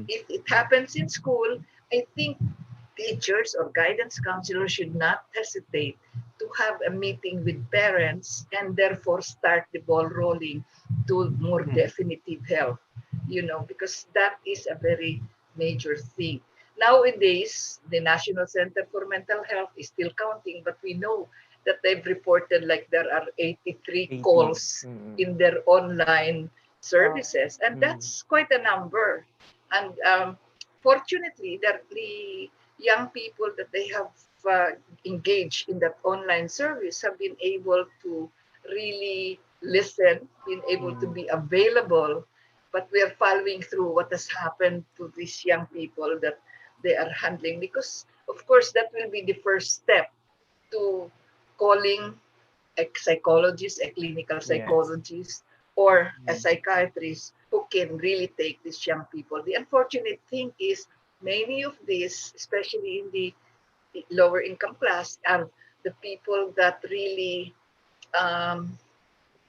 if it happens in school, I think teachers or guidance counselors should not hesitate to have a meeting with parents, and therefore start the ball rolling to more definitive help, because that is a very major thing. Nowadays, the National Center for Mental Health is still counting, but we know that they've reported like there are 83 80. calls in their online services, and Mm. that's quite a number. And fortunately, that the young people that they have engaged in that online service have been able to really listen, been able to be available, but we are following through what has happened to these young people that they are handling, because of course that will be the first step to calling a psychologist, a clinical psychologist, or a psychiatrist who can really take these young people. The unfortunate thing is many of these, especially in the lower income class, are the people that really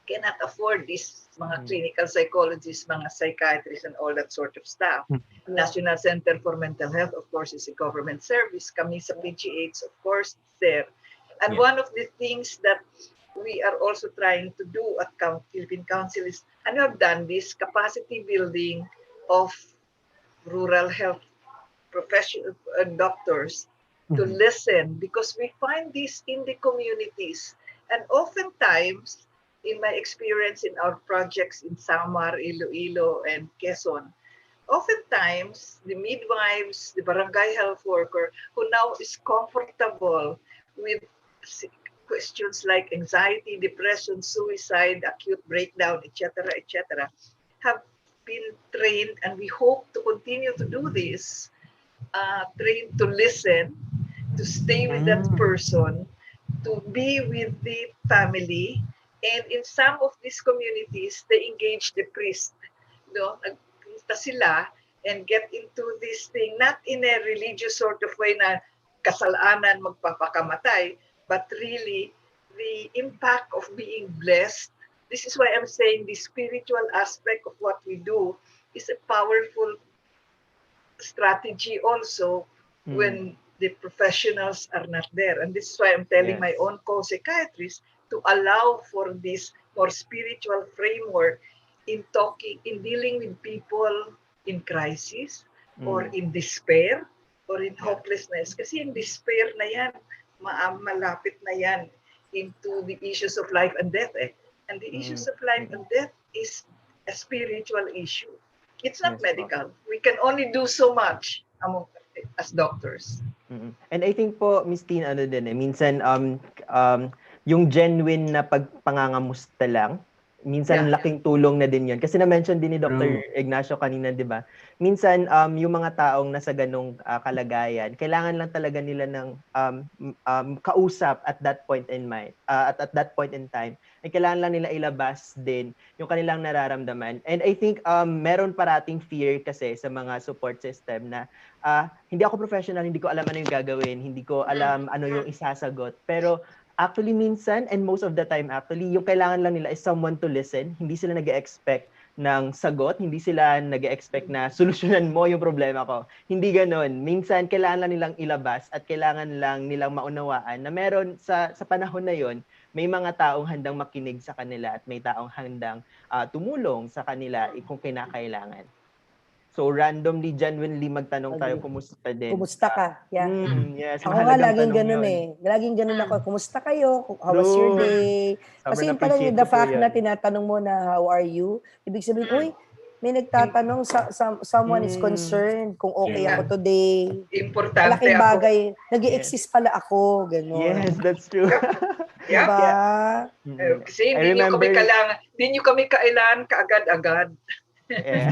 cannot afford these mga clinical psychologists, mga psychiatrists, and all that sort of stuff. National Center for Mental Health, of course, is a government service. Kami sa PGH, of course, is there. And one of the things that we are also trying to do at Philippine Council is, and we have done this, capacity building of rural health professional doctors to listen, because we find this in the communities. And oftentimes, in my experience in our projects in Samar, Iloilo, and Quezon, oftentimes the midwives, the barangay health worker, who now is comfortable with questions like anxiety, depression, suicide, acute breakdown, etc., have been trained, and we hope to continue to do this, trained to listen, to stay with that person, to be with the family. And in some of these communities, they engage the priest. Nagpunta sila and get into this thing, not in a religious sort of way na kasalanan magpapakamatay, but really the impact of being blessed. This is why I'm saying the spiritual aspect of what we do is a powerful strategy also when the professionals are not there. And this is why I'm telling my own co-psychiatrists to allow for this more spiritual framework in talking, in dealing with people in crisis or in despair or in hopelessness. Kasi in despair na yan, malapit na yan into the issues of life and death. And the issues of life and death is a spiritual issue. It's not medical. We can only do so much as doctors. And I think po, Miss Teen, minsan yung genuine na pagpangangamusta lang, minsan laking tulong na din yun. Kasi na-mention din ni Dr. Ignacio kanina, di ba? Minsan, yung mga taong nasa ganong kalagayan, kailangan lang talaga nila ng kausap at that point in mind, at that point in time. Ay kailangan lang nila ilabas din yung kanilang nararamdaman. And I think meron parating fear kasi sa mga support system na hindi ako professional, hindi ko alam ano yung gagawin, hindi ko alam ano yung isasagot. Pero actually minsan, and most of the time actually, yung kailangan lang nila is someone to listen. Hindi sila nag-expect ng sagot, hindi sila nag-expect na solusyonan mo yung problema ko. Hindi ganon. Minsan, kailangan lang nilang ilabas at kailangan lang nilang maunawaan na meron sa panahon na yon, may mga taong handang makinig sa kanila at may taong handang tumulong sa kanila kung kinakailangan. So randomly, genuinely magtanong tayo, kumusta din? Kumusta ka? Yes, Ako nga laging ganun Laging ganun ako. Kumusta kayo? How was your day? Kasi yung parang the fact na tinatanong mo na how are you, ibig sabihin, uy, may nagtatanong, someone is concerned kung okay ako today. Importante malaking ako. bagay. Nag-i-exist pala ako. Ganun. Yes, that's true. Diba? Kasi hindi nyo kami kailangan kaagad-agad. Yeah.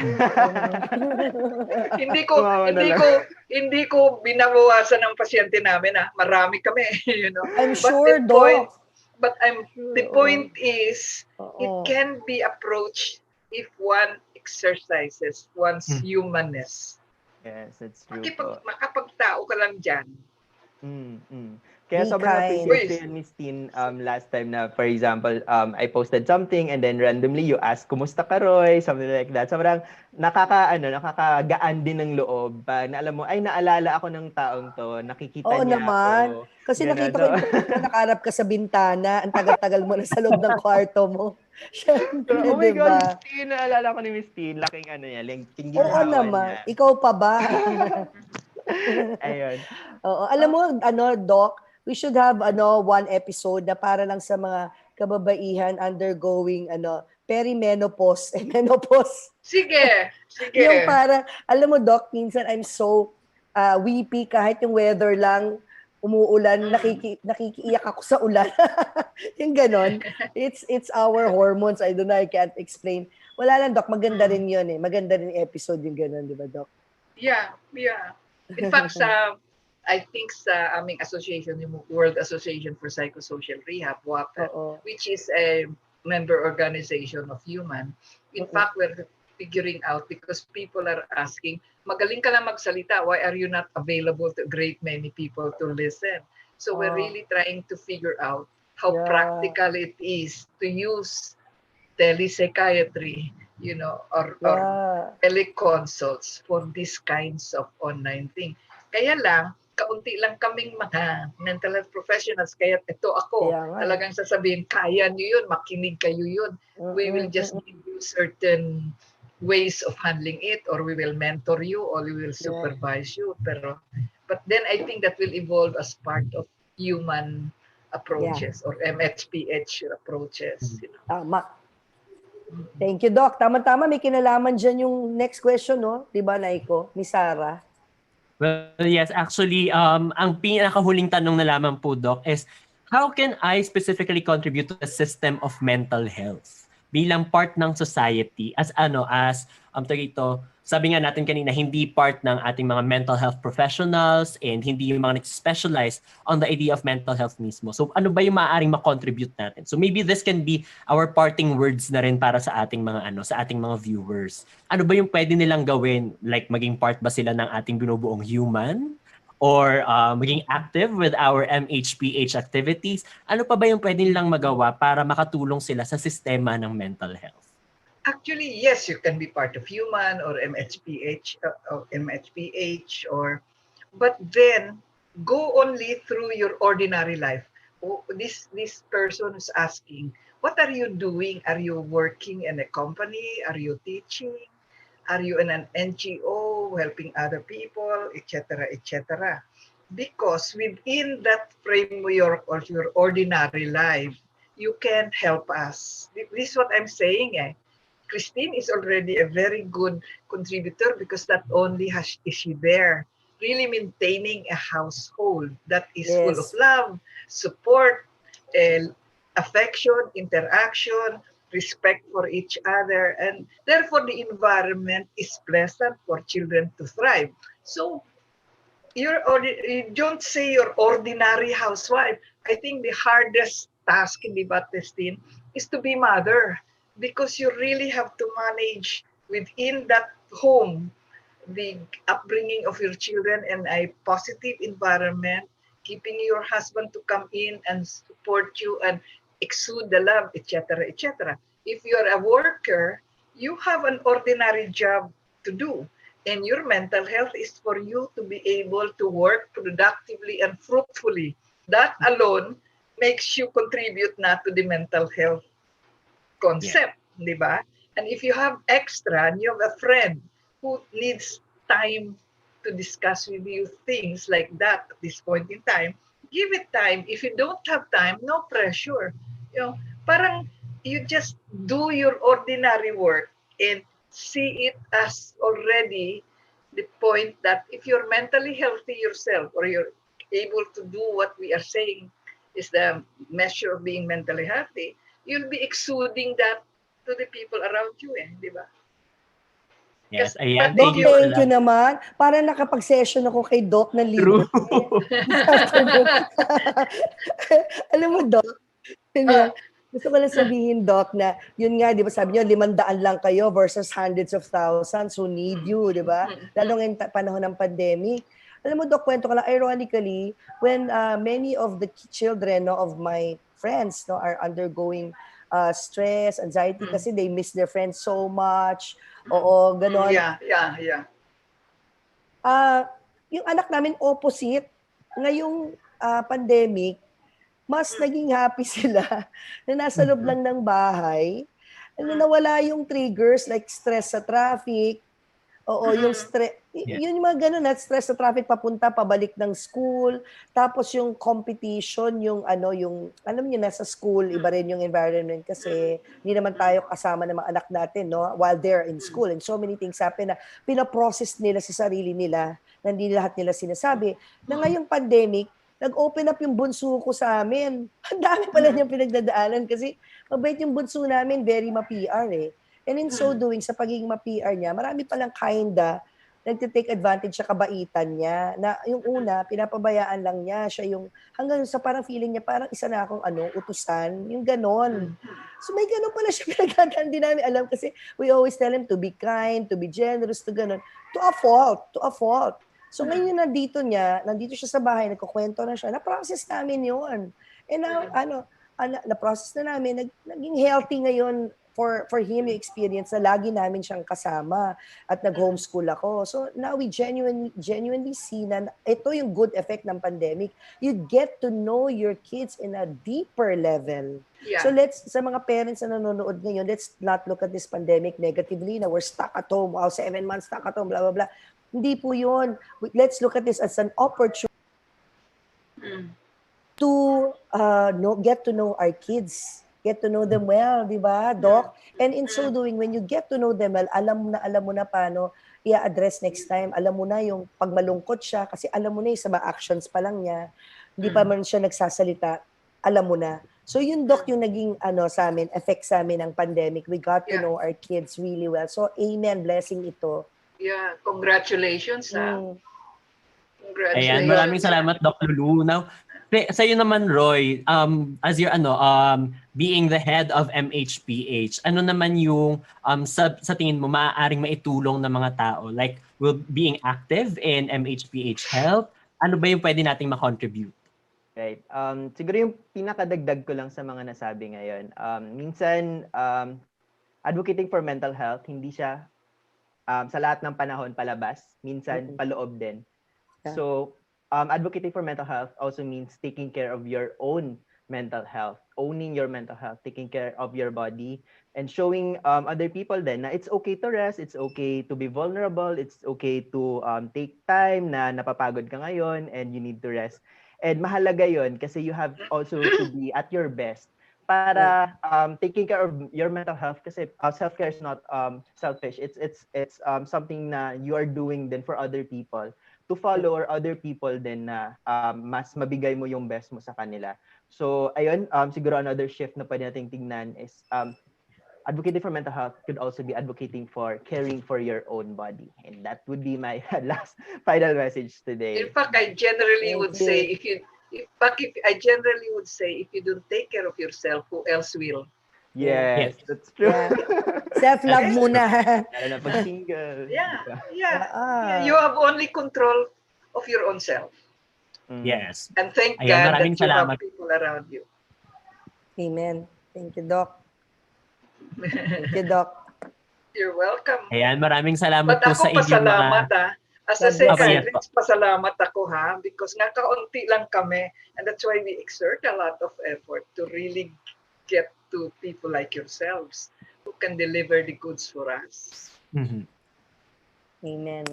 hindi ko binabawasan ng pasyente namin. Marami kami, I'm sure, Doc. The point is, it can be approached if one exercises one's humanness. Yes, that's true. Makapagtao ka lang dyan. Kaya sobrang appreciate ko yun, Miss Teen, last time na, for example, I posted something and then randomly you ask, kumusta ka, Roy? Something like that. Sobrang nakakagaan din ng loob. Na alam mo, ay, naalala ako ng taong to, nakikita niya naman. ako. Kasi nakita ko na nakaharap ka sa bintana, ang tagal-tagal mo na sa loob ng kwarto mo. Siyempre, oh my diba? God, Miss Teen, naalala ko ni Miss Teen, laking laking Oo naman. niya. Ikaw pa ba? Ayun. Oo. Alam mo, Doc, we should have one episode na para lang sa mga kababaihan undergoing perimenopause and menopause. Sige, sige. Yung para, alam mo Doc, minsan I'm so weepy kahit yung weather lang umuulan, nakikiiyak ako sa ulan. Yung ganon. It's our hormones. I don't know, I can't explain. Wala lang, Doc. Maganda rin yun eh. Maganda rin episode yung ganon, di ba, Doc? Yeah. In fact, I think sa aming association, yung World Association for Psychosocial Rehab, WAPR, which is a member organization of Human. In fact, we're figuring out because people are asking, magaling ka lang magsalita, why are you not available to a great many people to listen? So we're really trying to figure out how practical it is to use telepsychiatry, or teleconsults for these kinds of online thing. Kaya lang, kaunti lang kaming mga mental health professionals, kaya ito ako, talagang sasabihin, kaya nyo yun, makinig kayo yun. We will just give you certain ways of handling it, or we will mentor you, or we will supervise you. But then I think that will evolve as part of human approaches or MHPH approaches. Tama. Thank you, Doc. Tama-tama, may kinalaman dyan yung next question, no? Diba, Naiko? Ni Sarah. Well, yes, actually, ang pinakahuling tanong na lamang po, Doc, is how can I specifically contribute to the system of mental health bilang part ng society sabi nga natin kanina, hindi part ng ating mga mental health professionals and hindi yung mga nag-specialize on the idea of mental health mismo. So ano ba yung maaaring ma-contribute natin? So maybe this can be our parting words na rin para sa ating mga viewers. Ano ba yung pwede nilang gawin? Like maging part ba sila ng ating binubuong human? Or maging active with our MHPH activities? Ano pa ba yung pwede nilang magawa para makatulong sila sa sistema ng mental health? Actually, yes, you can be part of Human or MHPH, but then go only through your ordinary life. This person is asking, what are you doing? Are you working in a company? Are you teaching? Are you in an NGO helping other people, etc., etc.? Because within that framework of your ordinary life, you can help us. This is what I'm saying. Christine is already a very good contributor because not only is she there, really maintaining a household that is full of love, support, affection, interaction, respect for each other, and therefore the environment is pleasant for children to thrive. So you don't say you're ordinary housewife. I think the hardest task in the Batestin is to be mother, because you really have to manage within that home the upbringing of your children in a positive environment, keeping your husband to come in and support you and exude the love, etc., etc. If you're a worker, you have an ordinary job to do, and your mental health is for you to be able to work productively and fruitfully. That alone makes you contribute not to the mental health concept, di ba? And if you have extra and you have a friend who needs time to discuss with you things like that at this point in time, give it time. If you don't have time, no pressure. Parang you just do your ordinary work and see it as already the point that if you're mentally healthy yourself, or you're able to do what we are saying is the measure of being mentally healthy, you'll be exuding that to the people around you, di ba? Yes, ayan. Doc, thank you naman. Para nakapag-session ako kay Doc na libre. Alam mo, Doc, gusto ko lang sabihin, Doc, na yun nga, di ba sabi nyo, 500 lang kayo versus hundreds of thousands who need you, di ba? Lalo ngayong panahon ng pandemic. Alam mo, Doc, kwento ko lang, ironically, when many of the children of my friends are undergoing stress, anxiety, kasi they miss their friends so much. Oo, ganon. Yeah. Yung anak namin opposite, ngayong pandemic, mas naging happy sila na nasa loob lang ng bahay. Nawala yung triggers like stress sa traffic. Oo, yung stress. Yeah. Yun yung mga ganun, stress sa traffic papunta, pabalik ng school, tapos yung competition, yung alam niyo, nasa school, iba rin yung environment kasi hindi naman tayo kasama ng mga anak natin, no? While they're in school and so many things happen na pinaprocess nila sa sarili nila, na hindi lahat nila sinasabi. Na ngayong pandemic, nag-open up yung bunso ko sa amin. Ang dami pala niyang pinagdadaanan kasi mabait yung bunso namin, very ma-PR eh. And in so doing, sa pagiging ma-PR niya, marami palang kinda nagtitake advantage sa kabaitan niya. Na yung una, pinapabayaan lang niya. Siya yung, hanggang sa parang feeling niya, parang isa na akong utusan. Yung ganon. So may ganon pala siya pinagdadaan. Hindi namin alam kasi we always tell him to be kind, to be generous, to ganon. To a fault. So ngayon nandito siya sa bahay, nagkukwento na siya, na-process namin yun. And now, na-process na namin, naging healthy ngayon for him yung experience na lagi namin siyang kasama at nag-homeschool ako. So now we genuinely see na ito yung good effect ng pandemic. You get to know your kids in a deeper level. Yeah. So sa mga parents na nanonood ngayon, let's not look at this pandemic negatively na we're stuck at home. Wow, 7 months stuck at home, blah, blah, blah. Hindi po yun. Let's look at this as an opportunity to get to know our kids. Get to know them well, di ba, Doc? And in so doing, when you get to know them well, alam mo na paano i-address next time. Alam mo na yung pag malungkot siya, kasi alam mo na yung sa mga actions pa lang niya, hindi pa man siya nagsasalita, alam mo na. So yun, Doc, yung naging sa amin, effect sa amin ng pandemic. We got to know our kids really well. So amen, blessing ito. Yeah, congratulations. Congratulations. Ayan, maraming salamat, Doc Lulu. Now, sa'yo naman, Roy, as you're being the head of MHPH, ano naman yung sa tingin mo maaaring maitulong ng mga tao? Like, being active in MHPH Help, ano ba yung pwede nating ma-contribute? Right. Siguro yung pinakadagdag ko lang sa mga nasabi ngayon. Minsan, advocating for mental health, hindi siya sa lahat ng panahon palabas. Minsan, paloob din. Yeah. So, advocating for mental health also means taking care of your own mental health, owning your mental health, taking care of your body, and showing other people then na it's okay to rest, it's okay to be vulnerable, it's okay to take time na napapagod ka ngayon and you need to rest. And mahalaga yon kasi you have also to be at your best para taking care of your mental health kasi self-care is not selfish. It's something na you are doing then for other people to follow or other people din na mas mabigay mo yung best mo sa kanila. So, ayun, siguro another shift na pwede nating tingnan is advocating for mental health could also be advocating for caring for your own body. And that would be my last final message today. In fact, I generally would say if you don't take care of yourself, who else will? Yes, that's true. Yeah. Self-love muna. Lalo na pag single. Yeah. You have only control of your own self. Yes. And thank Ayan, God that you salamat. have people around you. Amen. Thank you, Doc. Thank you, Doc. You're welcome. Ayan, maraming salamat But po ako sa inyong pasalamat mga... As a God bless. psychiatrist, pasalamat ako because nga kaunti lang kami and that's why we exert a lot of effort to really get to people like yourselves who can deliver the goods for us. Amen.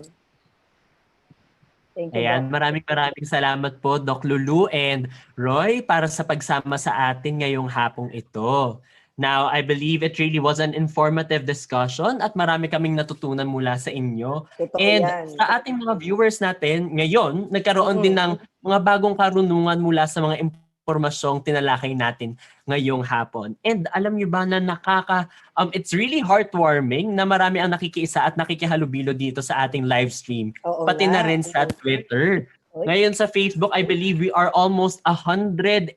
Thank you, Ayan, Doc. maraming salamat po, Doc Lulu and Roy, para sa pagsama sa atin ngayong hapong ito. Now, I believe it really was an informative discussion at marami kaming natutunan mula sa inyo. Totoo And yan. sa ating mga viewers natin, ngayon, nagkaroon din ng mga bagong karunungan mula sa mga impormasyong tinalakay natin ngayong hapon. And alam niyo ba na it's really heartwarming na marami ang nakikiisa at nakikihalubilo dito sa ating live stream. Oo Pati na nga. rin sa Twitter. Ngayon sa Facebook, I believe we are almost 120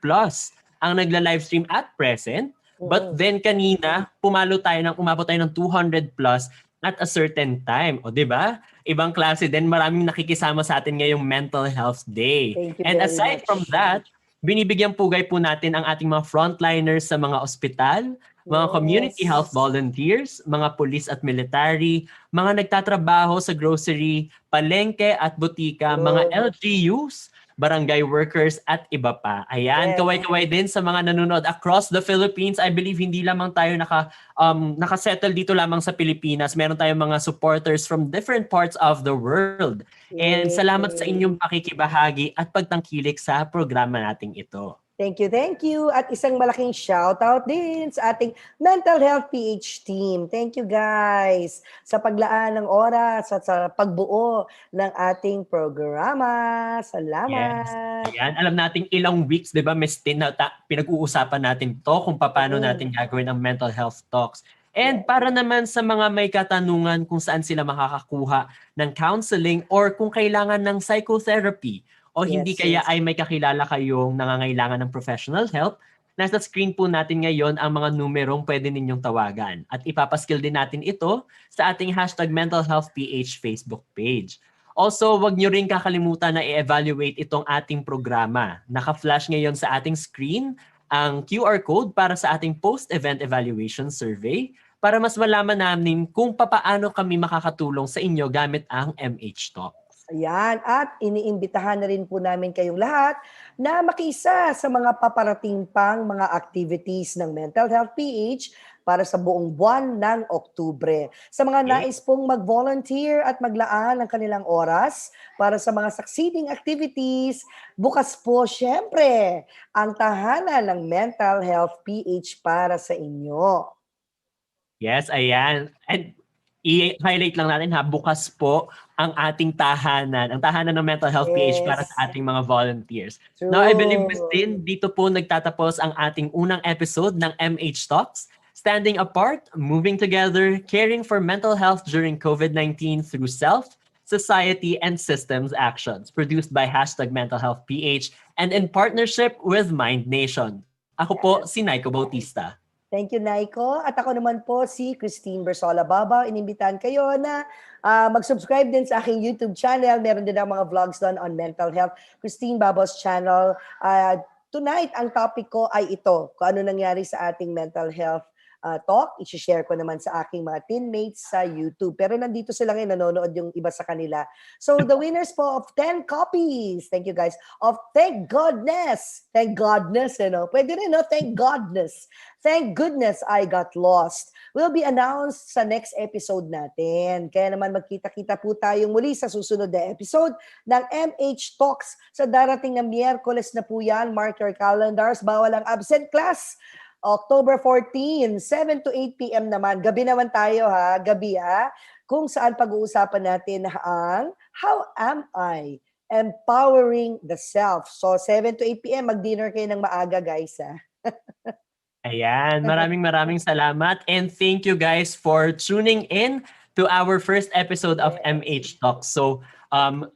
plus ang nagla-livestream at present. But then kanina, umabot tayo ng 200 plus at a certain time. O, di ba? Ibang klase din, maraming nakikisama sa atin ngayong Mental Health Day. Thank you And very aside much. from that, binibigyan pugay po natin ang ating mga frontliners sa mga ospital, mga community health volunteers, mga police at military, mga nagtatrabaho sa grocery, palengke at butika, mga LGUs, barangay workers, at iba pa. Ayan, Yes. kaway-kaway din sa mga nanonood across the Philippines. I believe hindi lamang tayo nakasettle dito lamang sa Pilipinas. Meron tayong mga supporters from different parts of the world. And salamat sa inyong pakikibahagi at pagtangkilik sa programa nating ito. Thank you, thank you. At isang malaking shoutout din sa ating Mental Health PH team. Thank you guys sa paglaan ng oras at sa pagbuo ng ating programa. Salamat. Yes. Ayan, alam nating ilang weeks, di ba, Ms. Tin, na pinag-uusapan natin to kung paano natin gagawin ang mental health talks. And para naman sa mga may katanungan kung saan sila makakakuha ng counseling or kung kailangan ng psychotherapy, o hindi kaya ay may kakilala kayong nangangailangan ng professional help, nasa screen po natin ngayon ang mga numerong pwede ninyong tawagan. At ipapaskill din natin ito sa ating #mentalhealthph Facebook page. Also, wag nyo rin kakalimutan na i-evaluate itong ating programa. Naka-flash ngayon sa ating screen ang QR code para sa ating post-event evaluation survey para mas malaman namin kung papaano kami makakatulong sa inyo gamit ang MH Talk. Ayan, at iniimbitahan na rin po namin kayong lahat na makiisa sa mga paparating pang mga activities ng Mental Health PH para sa buong buwan ng Oktubre. Sa mga nais pong mag-volunteer at maglaan ng kanilang oras para sa mga succeeding activities, bukas po syempre ang tahanan ng Mental Health PH para sa inyo. Yes, ayan. And i-highlight lang natin bukas po ang ating tahanan, ang tahanan ng Mental Health PH para sa ating mga volunteers. True. Now, I believe, Ms. Tin, dito po nagtatapos ang ating unang episode ng MH Talks, Standing Apart, Moving Together, Caring for Mental Health During COVID-19 Through Self, Society, and Systems Actions, produced by #MentalHealthPH and in partnership with Mind Nation. Ako po si Naiko Bautista. Thank you, Naiko. At ako naman po si Christine Bersola Baba. Inimbitahan kayo na mag-subscribe din sa aking YouTube channel. Meron din ang mga vlogs doon on mental health. Christine Baba's channel. Tonight, ang topic ko ay ito. Kung ano nangyari sa ating mental health talk. I-share ko naman sa aking mga teammates sa YouTube. Pero nandito sila ngayon, nanonood yung iba sa kanila. So, the winners po of 10 copies, thank you guys, of Thank Godness. Thank Godness, Pwede rin, no? Thank Godness. Thank Goodness I Got Lost will be announced sa next episode natin. Kaya naman magkita-kita po tayong muli sa susunod na episode ng MH Talks sa darating na Miyerkules na po yan. Mark your calendars. Bawal ang absent class. October 14, 7 to 8 p.m. naman. Gabi naman tayo gabi kung saan pag-uusapan natin ang How Am I? Empowering the Self. So 7 to 8 p.m. mag-dinner kayo ng maaga guys Ayan, maraming salamat and thank you guys for tuning in to our first episode of MH Talks. So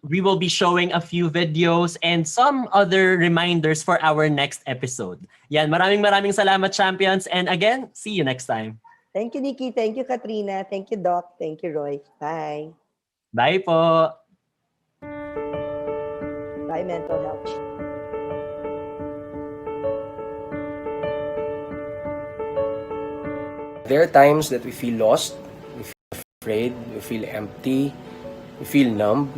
we will be showing a few videos and some other reminders for our next episode. Yan, maraming salamat, champions. And again, see you next time. Thank you, Nikki. Thank you, Katrina. Thank you, Doc. Thank you, Roy. Bye. Bye po. Bye, mental health. There are times that we feel lost, we feel afraid, we feel empty, we feel numb,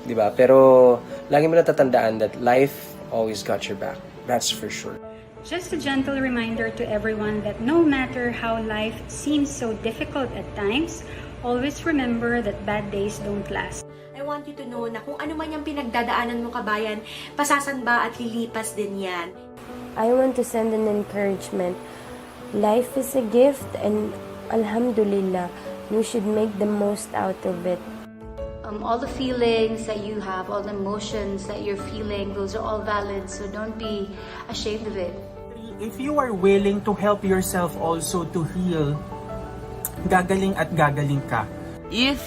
di ba? Pero lagi mo natatandaan that life always got your back. That's for sure. Just a gentle reminder to everyone that no matter how life seems so difficult at times, always remember that bad days don't last. I want you to know na kung ano man yung pinagdadaanan mo kabayan, pasasan ba at lilipas din yan. I want to send an encouragement. Life is a gift and alhamdulillah, you should make the most out of it. All the feelings that you have, all the emotions that you're feeling, those are all valid, so don't be ashamed of it. If you are willing to help yourself also to heal, gagaling at gagaling ka. If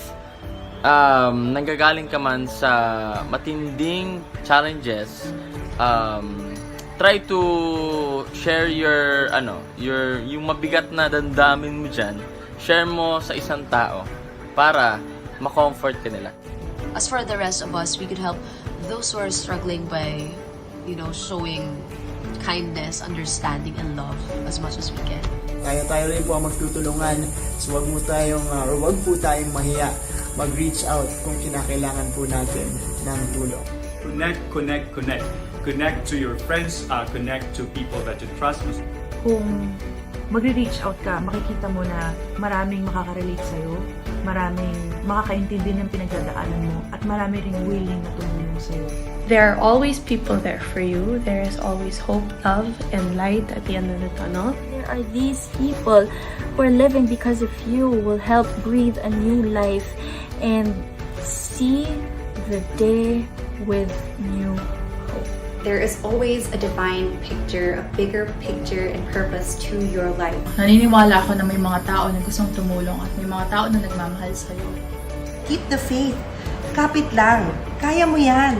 nanggagaling ka man sa matinding challenges, try to share yung mabigat na damdamin mo dyan, share mo sa isang tao para ma-comfort ka nila. As for the rest of us, we could help those who are struggling by, showing kindness, understanding, and love as much as we can. Tayo rin po ang magtutulungan. So wag po tayong mahiya mag-reach out kung kinakailangan po natin ng tulong. Connect to your friends, connect to people that you trust. Kung magre-reach out ka, makikita mo na maraming makaka-relate sa'yo, maraming makakaintindi ng pinagdadaanan mo, at marami ring willing na tumulong sa'yo. There are always people there for you. There is always hope, love, and light at the end of the tunnel. There are these people who are living because of you, will help breathe a new life and see the day with new hope. There is always a divine picture, a bigger picture and purpose to your life. Naniniwala ako na may mga tao na gustong tumulong at may mga tao na nagmamahal sa'yo. Keep the faith. Kapit lang. Kaya mo yan.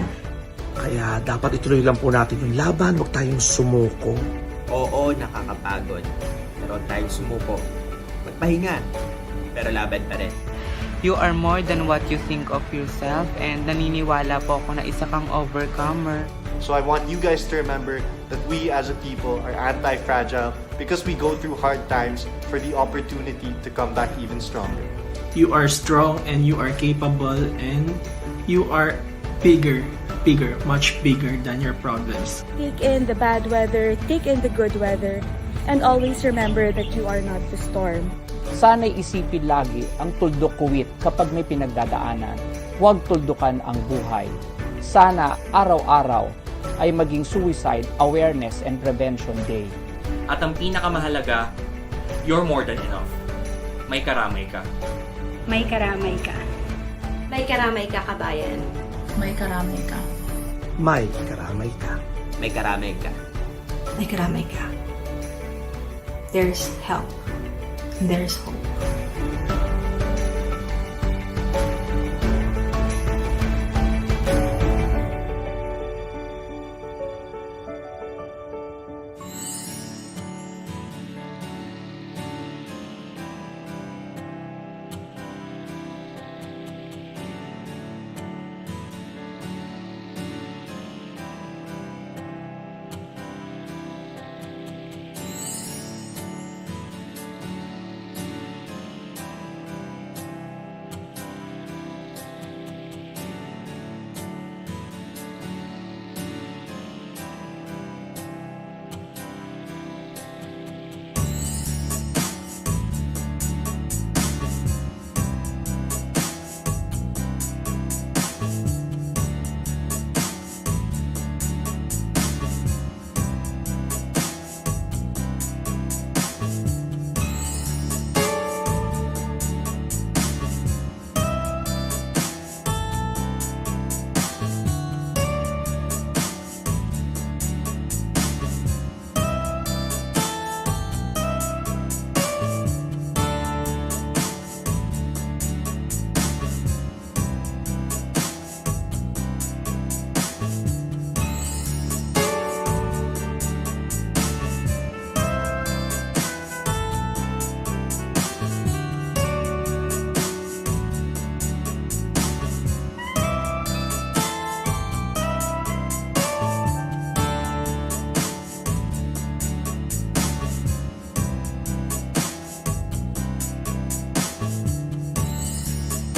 Kaya dapat ituloy lang po natin yung laban, huwag tayong sumuko. Oo, nakakapagod. Pero huwag tayong sumuko. Magpahinga. Pero laban pa rin. You are more than what you think of yourself, and naniniwala po ako na isa kang overcomer. So I want you guys to remember that we as a people are anti-fragile because we go through hard times for the opportunity to come back even stronger. You are strong and you are capable and you are bigger, much bigger than your problems. Take in the bad weather, take in the good weather, and always remember that you are not the storm. Sana'y isipin lagi ang tuldok kuwit kapag may pinagdadaanan. Huwag tuldukan ang buhay. Sana araw-araw ay maging Suicide Awareness and Prevention Day. At ang pinakamahalaga, you're more than enough. May karamay ka. May karamay ka. May karamay ka, kabayan. May karamay ka. May karamay ka. May karamay ka. May karamay ka. There's help. There's hope.